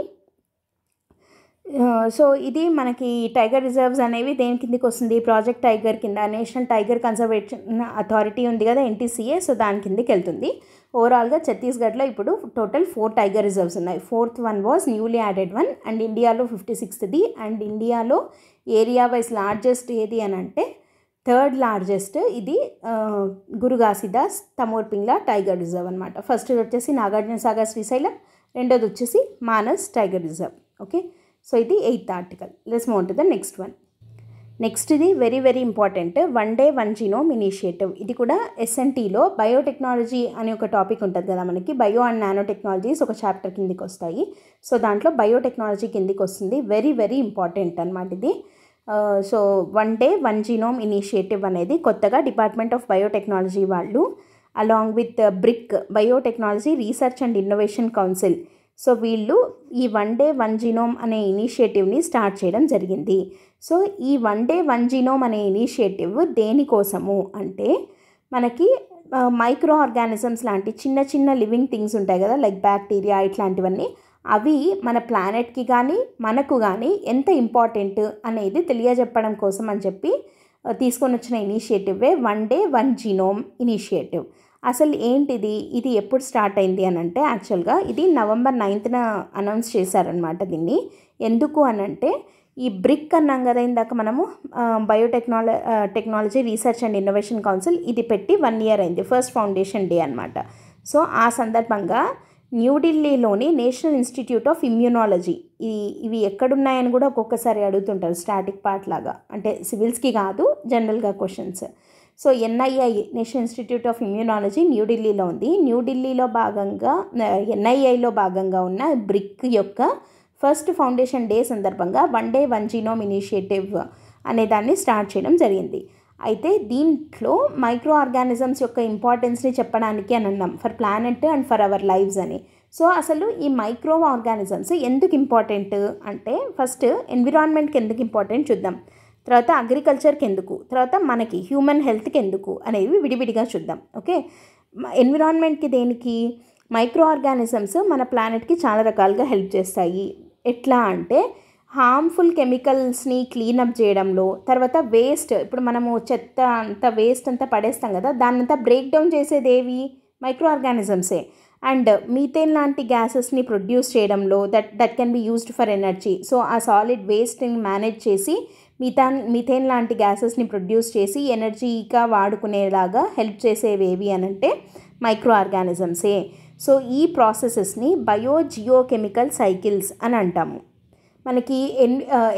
[SPEAKER 1] సో ఇది మనకి టైగర్ రిజర్వ్స్ అనేవి దేని కిందకి వస్తుంది, ప్రాజెక్ట్ టైగర్ కింద, నేషనల్ టైగర్ కన్జర్వేషన్ అథారిటీ ఉంది కదా NTCA, సో దాని కిందకి వెళ్తుంది. ఓవరాల్గా ఛత్తీస్గఢ్లో ఇప్పుడు టోటల్ 4 టైగర్ రిజర్వ్స్ ఉన్నాయి. 4th one was newly added one and ఇండియాలో 56th. అండ్ ఇండియాలో ఏరియా వైజ్ లార్జెస్ట్ ఏది అని అంటే 3rd లార్జెస్ట్ ఇది గురు ఘాసీదాస్ తమోర్ పింగ్లా టైగర్ రిజర్వ్ అనమాట. ఫస్ట్ వచ్చేసి నాగార్జునసాగర్ శ్రీశైలం, రెండోది వచ్చేసి Manas tiger reserve. Okay, so ఇది 8th article. Let's move to the next one. Next ఇది very very important, one day one genome initiative. ఇది కూడా SNTలో బయోటెక్నాలజీ అనే ఒక టాపిక్ ఉంటుంది కదా మనకి, బయో అండ్ నానో టెక్నాలజీస్ ఒక చాప్టర్ కిందికి వస్తాయి. సో దాంట్లో బయోటెక్నాలజీ కిందికి వస్తుంది. వెరీ వెరీ ఇంపార్టెంట్ అనమాట ఇది. So one day one genome initiative అనేది కొత్తగా డిపార్ట్మెంట్ ఆఫ్ బయోటెక్నాలజీ వాళ్ళు along with brick biotechnology research and innovation council, so వీళ్ళు ఈ వన్ డే వన్ జీనోమ్ అనే ఇనిషియేటివ్ని స్టార్ట్ చేయడం జరిగింది. సో ఈ వన్ డే వన్ జీనోమ్ అనే ఇనిషియేటివ్ దేనికోసము అంటే, మనకి మైక్రో ఆర్గానిజమ్స్ లాంటి చిన్న చిన్న లివింగ్ థింగ్స్ ఉంటాయి కదా, లైక్ బ్యాక్టీరియా ఇట్లాంటివన్నీ, అవి మన ప్లానెట్కి కానీ మనకు కానీ ఎంత ఇంపార్టెంట్ అనేది తెలియజెప్పడం కోసం అని చెప్పి తీసుకొని వచ్చిన ఇనిషియేటివే one day one genome initiative. అసలు ఏంటిది, ఇది ఎప్పుడు స్టార్ట్ అయింది అని అంటే, యాక్చువల్గా ఇది November 9th అనౌన్స్ చేశారనమాట దీన్ని. ఎందుకు అనంటే, ఈ బ్రిక్ అన్నాం కదా ఇందాక మనము technology research and innovation council, ఇది పెట్టి 1 year అయింది, ఫస్ట్ ఫౌండేషన్ డే అనమాట. సో ఆ సందర్భంగా న్యూఢిల్లీలోని నేషనల్ ఇన్స్టిట్యూట్ ఆఫ్ ఇమ్యూనాలజీ, ఇవి ఎక్కడున్నాయని కూడా ఒక్కొక్కసారి అడుగుతుంటారు స్టాటిక్ పార్ట్ లాగా, అంటే సివిల్స్కి కాదు జనరల్గా questions. So NII national institute of immunology న్యూఢిల్లీలో ఉంది. న్యూఢిల్లీలో భాగంగా NIIలో భాగంగా ఉన్న బ్రిక్ యొక్క ఫస్ట్ ఫౌండేషన్ డే సందర్భంగా one day one genome initiative అనే దాన్ని స్టార్ట్ చేయడం జరిగింది. అయితే దీంట్లో మైక్రో ఆర్గానిజమ్స్ యొక్క ఇంపార్టెన్స్ని చెప్పడానికి అని అన్నాం, for planet and for hour lives అని. సో అసలు ఈ మైక్రో ఆర్గానిజమ్స్ ఎందుకు ఇంపార్టెంట్ అంటే, ఫస్ట్ ఎన్విరాన్మెంట్కి ఎందుకు ఇంపార్టెంట్ చూద్దాం, తర్వాత అగ్రికల్చర్కి ఎందుకు, తర్వాత మనకి హ్యూమన్ హెల్త్కి ఎందుకు అనేవి విడివిడిగా చూద్దాం. ఓకే, ఎన్విరాన్మెంట్కి దేనికి, మైక్రో ఆర్గానిజమ్స్ మన ప్లానెట్కి చాలా రకాలుగా హెల్ప్ చేస్తాయి. ఎట్లా అంటే, హార్మ్ఫుల్ కెమికల్స్ని క్లీనప్ చేయడంలో, తర్వాత వేస్ట్, ఇప్పుడు మనము చెత్త అంతా వేస్ట్ అంతా పడేస్తాం కదా, దాన్నంతా బ్రేక్ డౌన్ చేసేది ఏవి, మైక్రో ఆర్గానిజమ్సే. అండ్ మీథేన్ లాంటి గ్యాసెస్ని ప్రొడ్యూస్ చేయడంలో that can be used for energy. So ఆ సాలిడ్ వేస్ట్ని మేనేజ్ చేసి మీథేన్ లాంటి గ్యాసెస్ని ప్రొడ్యూస్ చేసి ఎనర్జీగా వాడుకునేలాగా హెల్ప్ చేసేవేవి అని అంటే మైక్రో ఆర్గానిజమ్సే. సో ఈ ప్రాసెసెస్ని బయోజియోకెమికల్ సైకిల్స్ అని అంటాము. మనకి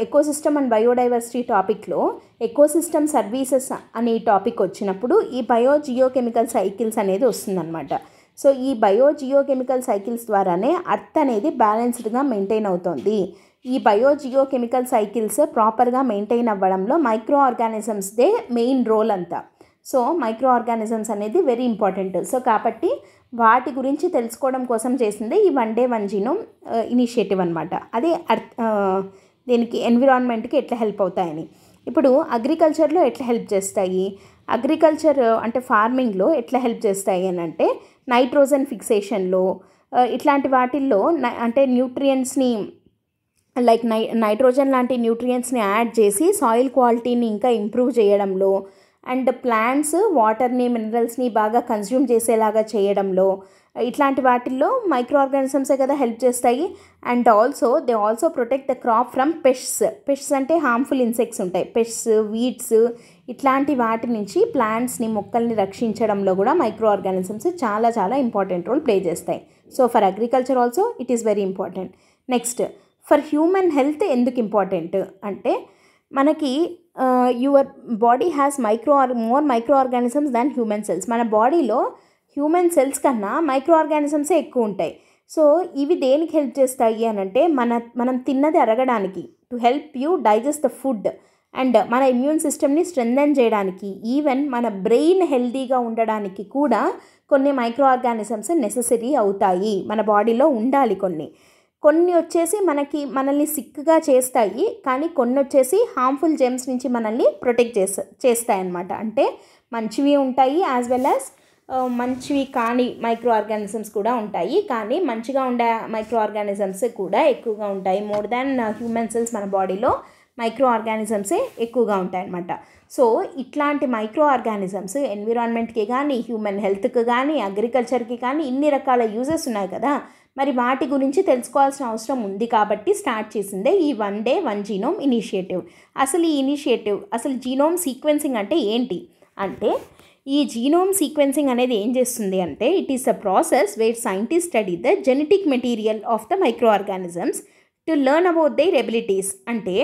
[SPEAKER 1] ఎకోసిస్టమ్ అండ్ బయోడైవర్సిటీ టాపిక్లో ఎకోసిస్టమ్ సర్వీసెస్ అనే టాపిక్ వచ్చినప్పుడు ఈ బయోజియోకెమికల్ సైకిల్స్ అనేది వస్తుందన్నమాట. సో ఈ బయోజియోకెమికల్ సైకిల్స్ ద్వారానే అర్త్ అనేది బ్యాలెన్స్డ్గా మెయింటైన్ అవుతుంది. ఈ బయోజియోకెమికల్ సైకిల్స్ ప్రాపర్గా మెయింటైన్ అవ్వడంలో మైక్రో ఆర్గానిజమ్స్దే మెయిన్ రోల్ అంతా. సో మైక్రో ఆర్గానిజమ్స్ అనేది వెరీ ఇంపార్టెంట్. సో కాబట్టి వాటి గురించి తెలుసుకోవడం కోసం చేసిందే ఈ 1 Day 1 Genome ఇనిషియేటివ్ అనమాట. అదే దీనికి ఎన్విరాన్మెంట్కి ఎట్లా హెల్ప్ అవుతాయని. ఇప్పుడు అగ్రికల్చర్లో ఎట్లా హెల్ప్ చేస్తాయి, అగ్రికల్చర్ అంటే ఫార్మింగ్లో ఎట్లా హెల్ప్ చేస్తాయి అని అంటే నైట్రోజన్ ఫిక్సేషన్లో ఇట్లాంటి వాటిల్లో అంటే న్యూట్రియంట్స్ని లైక్ నైట్రోజన్ లాంటి న్యూట్రియంట్స్ని యాడ్ చేసి సాయిల్ క్వాలిటీని ఇంకా ఇంప్రూవ్ చేయడంలో అండ్ ప్లాంట్స్ వాటర్ని మినరల్స్ని బాగా కన్జ్యూమ్ చేసేలాగా చేయడంలో ఇట్లాంటి వాటిల్లో మైక్రో ఆర్గానిజమ్సే కదా హెల్ప్ చేస్తాయి. And they also protect the crop from pests అంటే హార్మ్ఫుల్ ఇన్సెక్ట్స్ ఉంటాయి, పెస్ట్స్ వీడ్స్ ఇట్లాంటి వాటి నుంచి ప్లాంట్స్ని మొక్కల్ని రక్షించడంలో కూడా మైక్రో ఆర్గానిజమ్స్ చాలా చాలా ఇంపార్టెంట్ రోల్ ప్లే చేస్తాయి. So for agriculture also it is very important. Next for human health ఎందుకు ఇంపార్టెంట్ అంటే మనకి your body has more micro organisms than human cells. మన బాడీలో హ్యూమన్ సెల్స్ కన్నా మైక్రో ఆర్గానిజమ్సే ఎక్కువ ఉంటాయి. సో ఇవి దేనికి హెల్ప్ చేస్తాయి అని అంటే మనం తిన్నది అరగడానికి, to help you digest the food and మన ఇమ్యూన్ సిస్టమ్ని స్ట్రెంథెన్ చేయడానికి, ఈవెన్ మన బ్రెయిన్ హెల్తీగా ఉండడానికి కూడా కొన్ని మైక్రో ఆర్గానిజమ్స్ నెసెసరీ అవుతాయి. మన బాడీలో ఉండాలి. కొన్ని వచ్చేసి మనల్ని సిక్గా చేస్తాయి, కానీ కొన్ని వచ్చేసి హార్మ్ఫుల్ జెమ్స్ నుంచి మనల్ని ప్రొటెక్ట్ చేస్తాయి అన్నమాట. అంటే మంచివి ఉంటాయి యాజ్ వెల్ యాజ్ మంచివి కాని మైక్రో ఆర్గానిజమ్స్ కూడా ఉంటాయి. కానీ మంచిగా ఉండే మైక్రో ఆర్గానిజమ్స్ కూడా ఎక్కువగా ఉంటాయి. మోర్ దాన్ హ్యూమన్ సెల్స్ మన బాడీలో మైక్రో ఆర్గానిజమ్సే ఎక్కువగా ఉంటాయి అన్నమాట. సో ఇట్లాంటి మైక్రో ఆర్గానిజమ్స్ ఎన్విరాన్మెంట్కి కానీ హ్యూమన్ హెల్త్కి కానీ అగ్రికల్చర్కి కానీ ఇన్ని రకాల యూజెస్ ఉన్నాయి కదా. మరి వాటి గురించి తెలుసుకోవాల్సిన అవసరం ఉంది కాబట్టి స్టార్ట్ చేసిందే ఈ 1 Day 1 Genome ఇనిషియేటివ్. అసలు జీనోమ్ సీక్వెన్సింగ్ అంటే ఏంటి అంటే ఈ జీనోమ్ సీక్వెన్సింగ్ అనేది ఏం చేస్తుంది అంటే it is a process where scientist study the genetic material of the micro organisms to learn about their abilities. అంటే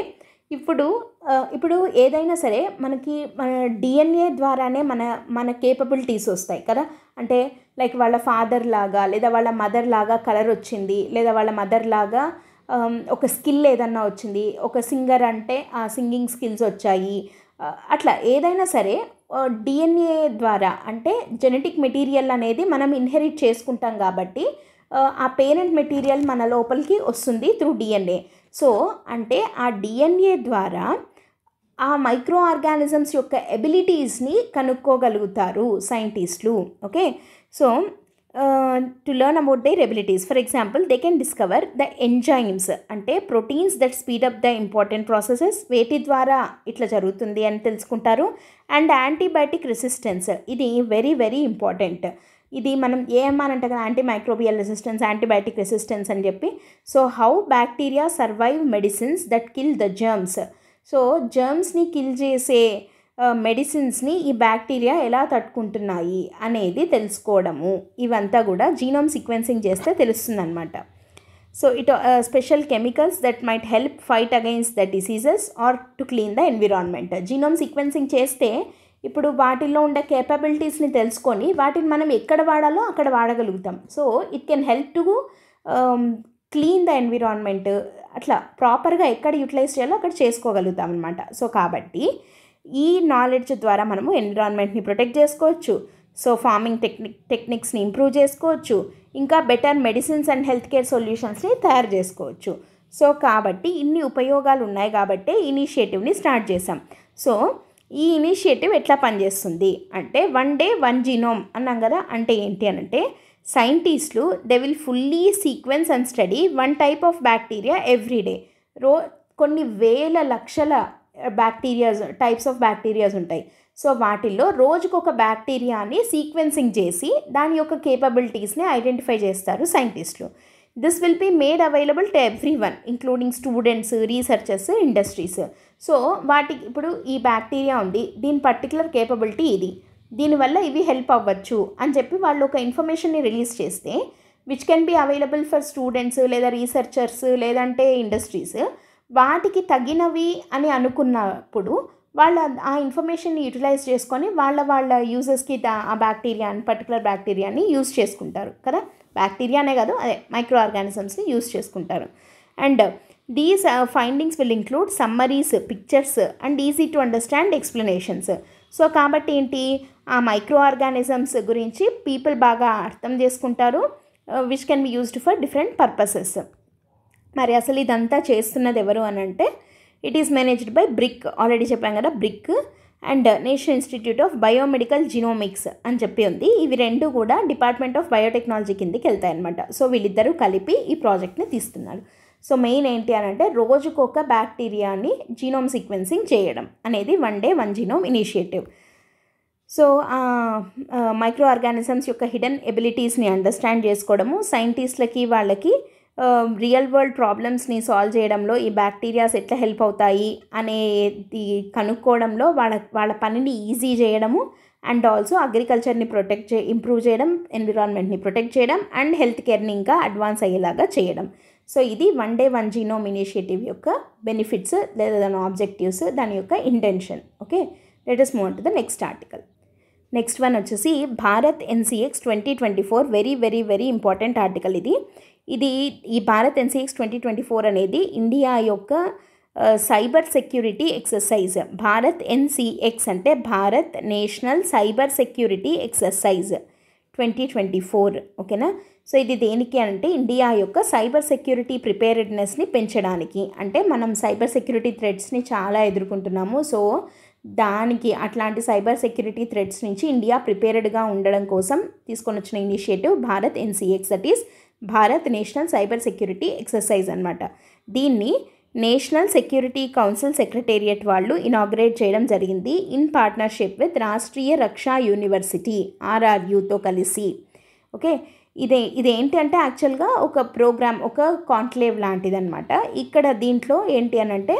[SPEAKER 1] ఇప్పుడు ఏదైనా సరే మనకి మన డిఎన్ఏ ద్వారానే మన కేపబిలిటీస్ వస్తాయి కదా. అంటే లైక్ వాళ్ళ ఫాదర్ లాగా లేదా వాళ్ళ మదర్ లాగా కలర్ వచ్చింది, లేదా వాళ్ళ మదర్ లాగా ఒక స్కిల్ ఏదన్నా వచ్చింది, ఒక సింగర్ అంటే ఆ సింగింగ్ స్కిల్స్ వచ్చాయి. అట్లా ఏదైనా సరే డిఎన్ఏ ద్వారా అంటే జెనెటిక్ మెటీరియల్ అనేది మనం ఇన్హెరిట్ చేసుకుంటాం కాబట్టి ఆ పేరెంట్ మెటీరియల్ మన లోపలికి వస్తుంది త్రూ డిఎన్ఏ. సో అంటే ఆ డిఎన్ఏ ద్వారా ఆ మైక్రో ఆర్గానిజమ్స్ యొక్క ఎబిలిటీస్ని కనుక్కోగలుగుతారు సైంటిస్టులు. Okay, so to learn about their abilities. For example they can discover the enzymes అంటే proteins that speed up the important processes, వేటి ద్వారా ఇట్లా జరుగుతుంది అని తెలుసుకుంటారు. అండ్ యాంటీబయాటిక్ రెసిస్టెన్స్, ఇది వెరీ వెరీ ఇంపార్టెంట్. ఇది మనం ఏమనంటే కదా antimicrobial resistance, antibiotic resistance అని చెప్పి. So how bacteria survive medicines that kill the germs. So జర్మ్స్ని కిల్ చేసే మెడిసిన్స్ని ఈ బ్యాక్టీరియా ఎలా తట్టుకుంటున్నాయి అనేది తెలుసుకోవడము, ఇవంతా కూడా జీనోమ్ సీక్వెన్సింగ్ చేస్తే తెలుస్తుందన్నమాట. So special chemicals that might help fight against the diseases or to clean the environment. Genome sequencing చేస్తే ఇప్పుడు వాటిల్లో ఉండే కేపబిలిటీస్ని తెలుసుకొని వాటిని మనం ఎక్కడ వాడాలో అక్కడ వాడగలుగుతాం. So it can help to clean the environment. అట్లా ప్రాపర్గా ఎక్కడ యూటిలైజ్ చేయాలో అక్కడ చేసుకోగలుగుతాం అనమాట. సో కాబట్టి ఈ నాలెడ్జ్ ద్వారా మనము ఎన్విరాన్మెంట్ని ప్రొటెక్ట్ చేసుకోవచ్చు. సో ఫార్మింగ్ టెక్నిక్స్ని ఇంప్రూవ్ చేసుకోవచ్చు, ఇంకా better medicines and health care సొల్యూషన్స్ని తయారు చేసుకోవచ్చు. సో కాబట్టి ఇన్ని ఉపయోగాలు ఉన్నాయి కాబట్టి ఇనిషియేటివ్ని స్టార్ట్ చేసాం. సో ఈ ఇనిషియేటివ్ ఎట్లా పనిచేస్తుంది అంటే 1 Day 1 Genome అన్నాం కదా. అంటే ఏంటి అని అంటే సైంటిస్టులు they will fully sequence and study 1 type of bacteria every day. కొన్ని వేల లక్షల బ్యాక్టీరియాస్ టైప్స్ ఆఫ్ బ్యాక్టీరియాస్ ఉంటాయి. సో వాటిల్లో రోజుకొక బ్యాక్టీరియాని సీక్వెన్సింగ్ చేసి దాని యొక్క కేపబిలిటీస్ని ఐడెంటిఫై చేస్తారు సైంటిస్టులు. This will be made available to everyone including students, researchers, industries. So వాటికి ఇప్పుడు ఈ బ్యాక్టీరియా ఉంది, దీని పర్టికులర్ కేపబిలిటీ ఇది, దీనివల్ల ఇవి హెల్ప్ అవ్వచ్చు అని చెప్పి వాళ్ళు ఒక ఇన్ఫర్మేషన్ని రిలీజ్ చేస్తే which can be available for students లేదా రీసెర్చర్స్ లేదంటే ఇండస్ట్రీస్, వాటికి తగినవి అని అనుకున్నప్పుడు వాళ్ళ ఆ ఇన్ఫర్మేషన్ని యూటిలైజ్ చేసుకొని వాళ్ళ యూజెస్కి ఆ బ్యాక్టీరియాని పర్టికులర్ బ్యాక్టీరియాని యూజ్ చేసుకుంటారు కదా. బ్యాక్టీరియానే కాదు, అదే మైక్రో ఆర్గానిజమ్స్ని యూజ్ చేసుకుంటారు. And these findings will include summaries, pictures and easy to understand explanations. So కాబట్టి ఏంటి, ఆ మైక్రో ఆర్గానిజమ్స్ గురించి పీపుల్ బాగా అర్థం చేసుకుంటారు, which can be used for different purposes. మరి అసలు ఇదంతా చేస్తున్నది ఎవరు అని అంటే it is managed by brick, already చెప్పాం కదా, brick and national institute of biomedical genomics అని చెప్పి ఉంది. ఇవి రెండు కూడా డిపార్ట్మెంట్ ఆఫ్ బయోటెక్నాలజీ కిందకి వెళ్తాయి అనమాట. సో వీళ్ళిద్దరూ కలిపి ఈ ప్రాజెక్ట్ని తీస్తున్నారు. సో మెయిన్ ఏంటి అని అంటే రోజుకొక బ్యాక్టీరియాని జీనోమ్ సీక్వెన్సింగ్ చేయడం అనేది 1 Day 1 Genome initiative. So micro organisms యొక్క హిడెన్ ఎబిలిటీస్ని అండర్స్టాండ్ చేసుకోవడము, సైంటిస్ట్లకి వాళ్ళకి రియల్ వరల్డ్ ప్రాబ్లమ్స్ని సాల్వ్ చేయడంలో ఈ బ్యాక్టీరియాస్ ఎట్లా హెల్ప్ అవుతాయి అనేది కనుక్కోవడంలో వాళ్ళ పనిని ఈజీ చేయడము, అండ్ ఆల్సో అగ్రికల్చర్ని ఇంప్రూవ్ చేయడం, ఎన్విరాన్మెంట్ని ప్రొటెక్ట్ చేయడం అండ్ హెల్త్ కేర్ని ఇంకా అడ్వాన్స్ అయ్యేలాగా చేయడం. సో ఇది 1 Day 1 Genome ఇనిషియేటివ్ యొక్క బెనిఫిట్స్ లేదా దాని ఆబ్జెక్టివ్స్, దాని యొక్క intention. Okay, let us move on to the next article. Next one వచ్చేసి Bharat NCX 2024. Very very very important article ఇది. ఈ భారత్ NCX 2024 అనేది ఇండియా యొక్క cyber security exercise. Bharat NCX అంటే Bharat national cyber security exercise 2024. ఓకేనా. సో ఇది దేనికి అంటే ఇండియా యొక్క సైబర్ సెక్యూరిటీ ప్రిపేర్డ్నెస్ని పెంచడానికి. అంటే మనం సైబర్ సెక్యూరిటీ థ్రెట్స్ని చాలా ఎదుర్కొంటున్నాము. సో దానికి అట్లాంటి సైబర్ సెక్యూరిటీ థ్రెట్స్ నుంచి ఇండియా ప్రిపేర్డ్గా ఉండడం కోసం తీసుకొని వచ్చిన initiative Bharat NCX, that is Bharat national cyber security exercise అనమాట. దీన్ని నేషనల్ సెక్యూరిటీ కౌన్సిల్ సెక్రటేరియట్ వాళ్ళు ఇనాగ్రేట్ చేయడం జరిగింది in partnership with Rashtriya Raksha university RRUతో కలిసి. ఓకే, ఇదేంటి అంటే యాక్చువల్గా ఒక ప్రోగ్రామ్, ఒక కాన్క్లేవ్ లాంటిది అనమాట. ఇక్కడ దీంట్లో ఏంటి అని అంటే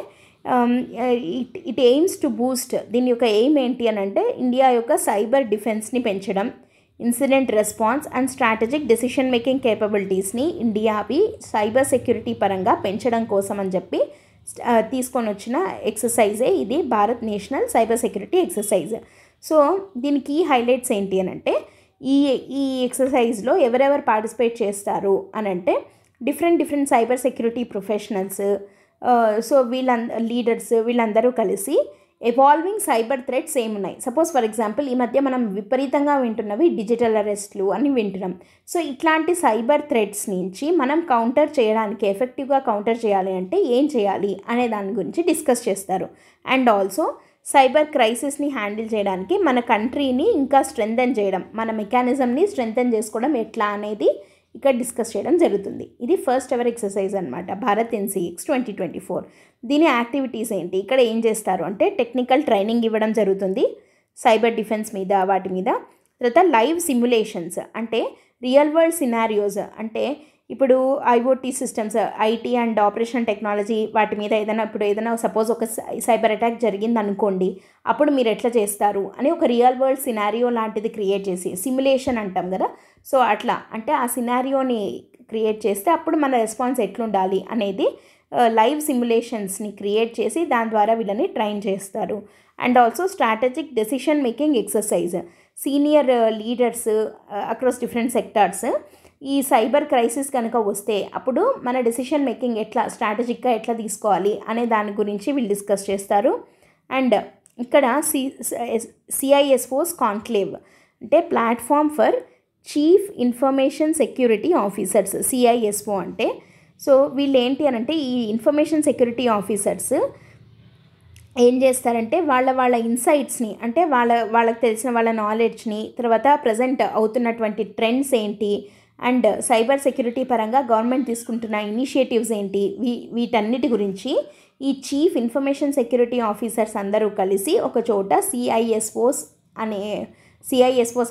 [SPEAKER 1] ఇట్ ఎయిమ్స్ టు బూస్ట్, దీని యొక్క ఎయిమ్ ఏంటి అని అంటే ఇండియా యొక్క సైబర్ డిఫెన్స్ని పెంచడం, incident response and strategic decision making కేపబిలిటీస్ని ఇండియావి సైబర్ సెక్యూరిటీ పరంగా పెంచడం కోసం అని చెప్పి తీసుకొని వచ్చిన ఎక్సర్సైజే ఇది Bharat national cyber security exercise. So దీనికి హైలైట్స్ ఏంటి అని అంటే ఈ ఎక్సర్సైజ్లో ఎవరెవరు పార్టిసిపేట్ చేస్తారు అని అంటే different cyber security professionals, so leaders వీళ్ళందరూ కలిసి ఎవాల్వింగ్ సైబర్ థ్రెట్స్ ఏమున్నాయి. సపోజ్ ఫర్ ఎగ్జాంపుల్ ఈ మధ్య మనం విపరీతంగా వింటున్నవి డిజిటల్ అరెస్ట్లు అని వింటున్నాం. సో ఇట్లాంటి సైబర్ థ్రెట్స్ నుంచి మనం కౌంటర్ చేయడానికి, ఎఫెక్టివ్గా కౌంటర్ చేయాలి అంటే ఏం చేయాలి అనే దాని గురించి డిస్కస్ చేస్తారు. అండ్ ఆల్సో సైబర్ క్రైసిస్ని హ్యాండిల్ చేయడానికి మన కంట్రీని ఇంకా స్ట్రెంథెన్ చేయడం, మన మెకానిజంని స్ట్రెంథెన్ చేసుకోవడం ఎట్లా అనేది ఇక్కడ డిస్కస్ చేయడం జరుగుతుంది. ఇది ఫస్ట్ ఎవర్ ఎక్సర్సైజ్ అనమాట భారత్ NCX 2024. దీని యాక్టివిటీస్ ఏంటి, ఇక్కడ ఏం చేస్తారు అంటే టెక్నికల్ ట్రైనింగ్ ఇవ్వడం జరుగుతుంది సైబర్ డిఫెన్స్ మీద, వాటి మీద. తర్వాత లైవ్ సిమ్యులేషన్స్ అంటే రియల్ వరల్డ్ సినారియోస్, అంటే ఇప్పుడు IoT systems, IT and operation technology వాటి మీద ఏదైనా సపోజ్ ఒక సైబర్ అటాక్ జరిగింది అనుకోండి, అప్పుడు మీరు ఎట్లా చేస్తారు అని ఒక రియల్ వరల్డ్ సినారియో లాంటిది క్రియేట్ చేసి, సిమ్యులేషన్ అంటాం కదా. సో అట్లా అంటే ఆ సినారియోని క్రియేట్ చేస్తే అప్పుడు మన రెస్పాన్స్ ఎట్లుండాలి అనేది లైవ్ సిమ్యులేషన్స్ని క్రియేట్ చేసి దాని ద్వారా వీళ్ళని ట్రైన్ చేస్తారు. And also strategic decision making exercise, senior leaders across different sectors ఈ సైబర్ క్రైసిస్ కనుక వస్తే అప్పుడు మన డెసిషన్ మేకింగ్ ఎట్లా స్ట్రాటజిక్గా ఎట్లా తీసుకోవాలి అనే దాని గురించి వీళ్ళు డిస్కస్ చేస్తారు. అండ్ ఇక్కడ CISO's కాన్క్లేవ్ అంటే platform for chief information security officers, CISO అంటే. సో వీళ్ళు ఏంటి అని అంటే ఈ ఇన్ఫర్మేషన్ సెక్యూరిటీ ఆఫీసర్స్ ఏం చేస్తారంటే వాళ్ళ ఇన్సైట్స్ని, అంటే వాళ్ళకి తెలిసిన వాళ్ళ నాలెడ్జ్ని, తర్వాత ప్రజెంట్ అవుతున్నటువంటి ట్రెండ్స్ ఏంటి అండ్ సైబర్ సెక్యూరిటీ పరంగా గవర్నమెంట్ తీసుకుంటున్న ఇనిషియేటివ్స్ ఏంటి, వీటన్నిటి గురించి ఈ చీఫ్ ఇన్ఫర్మేషన్ సెక్యూరిటీ ఆఫీసర్స్ అందరూ కలిసి ఒక చోట సిఐఎస్ఓస్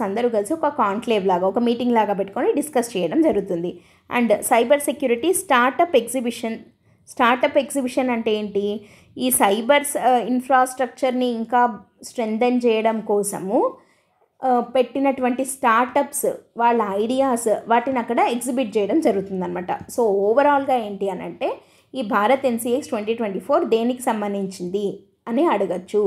[SPEAKER 1] అందరూ కలిసి ఒక కాన్క్లేవ్ లాగా, ఒక మీటింగ్ లాగా పెట్టుకొని డిస్కస్ చేయడం జరుగుతుంది. And cyber security startup exhibition అంటే ఏంటి? ఈ సైబర్ ఇన్ఫ్రాస్ట్రక్చర్ని ఇంకా స్ట్రెంథెన్ చేయడం కోసము పెట్టినటువంటి స్టార్టప్స్ వాళ్ళ ఐడియాస్ వాటిని అక్కడ ఎగ్జిబిట్ చేయడం జరుగుతుందన్నమాట. సో ఓవరాల్గా ఏంటి అని అంటే ఈ భారత్ NCX 2024 దేనికి సంబంధించింది అని అడగచ్చు.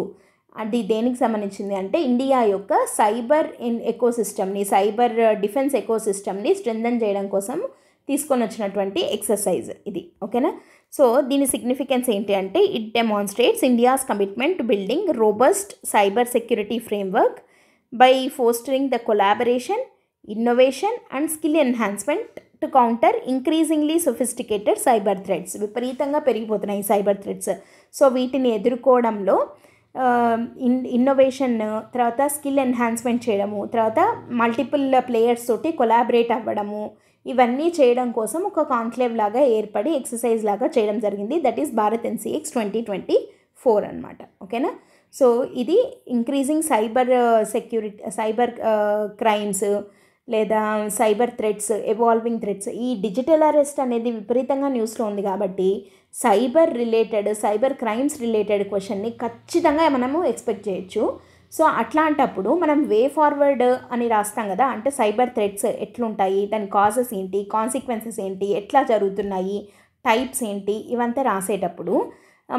[SPEAKER 1] అది దేనికి సంబంధించింది అంటే ఇండియా యొక్క సైబర్ ఎకోసిస్టమ్ని, సైబర్ డిఫెన్స్ ఎకోసిస్టమ్ని స్ట్రెంథెన్ చేయడం కోసం తీసుకొని వచ్చినటువంటి ఎక్సర్సైజ్ ఇది. ఓకేనా? సో దీని సిగ్నిఫికెన్స్ ఏంటి అంటే it demonstrates India's commitment to building robust cyber security framework by fostering the collaboration, innovation and skill enhancement to counter increasingly sophisticated cyber threats. విపరీతంగా పెరిగిపోతున్నాయి సైబర్ థ్రెట్స్. సో వీటిని ఎదుర్కోవడంలో ఇన్నోవేషన్, తర్వాత స్కిల్ ఎన్హాన్స్మెంట్ చేయడము, తర్వాత multiple players తోటి collaborate అవ్వడము, ఇవన్నీ చేయడం కోసం ఒక కాన్క్లేవ్ లాగా ఏర్పడి ఎక్సర్సైజ్ లాగా చేయడం జరిగింది. దట్ ఈస్ భారత్ NCX 2024 అనమాట. ఓకేనా? సో ఇది ఇంక్రీజింగ్ సైబర్ క్రైమ్స్ లేదా సైబర్ థ్రెట్స్, ఎవాల్వింగ్ థ్రెట్స్, ఈ డిజిటల్ అరెస్ట్ అనేది విపరీతంగా న్యూస్లో ఉంది కాబట్టి సైబర్ క్రైమ్స్ రిలేటెడ్ క్వశ్చన్ని ఖచ్చితంగా మనము ఎక్స్పెక్ట్ చేయొచ్చు. సో అట్లాంటప్పుడు మనం వే ఫార్వర్డ్ అని రాస్తాం కదా, అంటే సైబర్ థ్రెట్స్ ఎట్లుంటాయి, దాని కాజెస్ ఏంటి, కాన్సిక్వెన్సెస్ ఏంటి, ఎట్లా జరుగుతున్నాయి, టైప్స్ ఏంటి, ఇవంతా రాసేటప్పుడు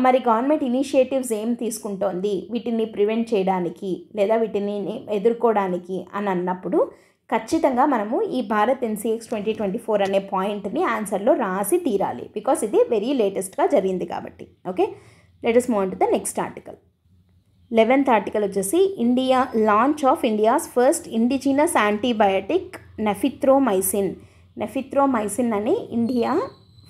[SPEAKER 1] మరి గవర్నమెంట్ ఇనిషియేటివ్స్ ఏం తీసుకుంటోంది వీటిని ప్రివెంట్ చేయడానికి లేదా వీటిని ఎదుర్కోవడానికి అని అన్నప్పుడు ఖచ్చితంగా మనము ఈ భారత్ NCX 2024 అనే పాయింట్ని ఆన్సర్లో రాసి తీరాలి. బికాస్ ఇది వెరీ లేటెస్ట్గా జరిగింది కాబట్టి. Okay, let us move on to the next article. 11th article వచ్చేసి launch of India's first indigenous antibiotic nafithromycin అని ఇండియా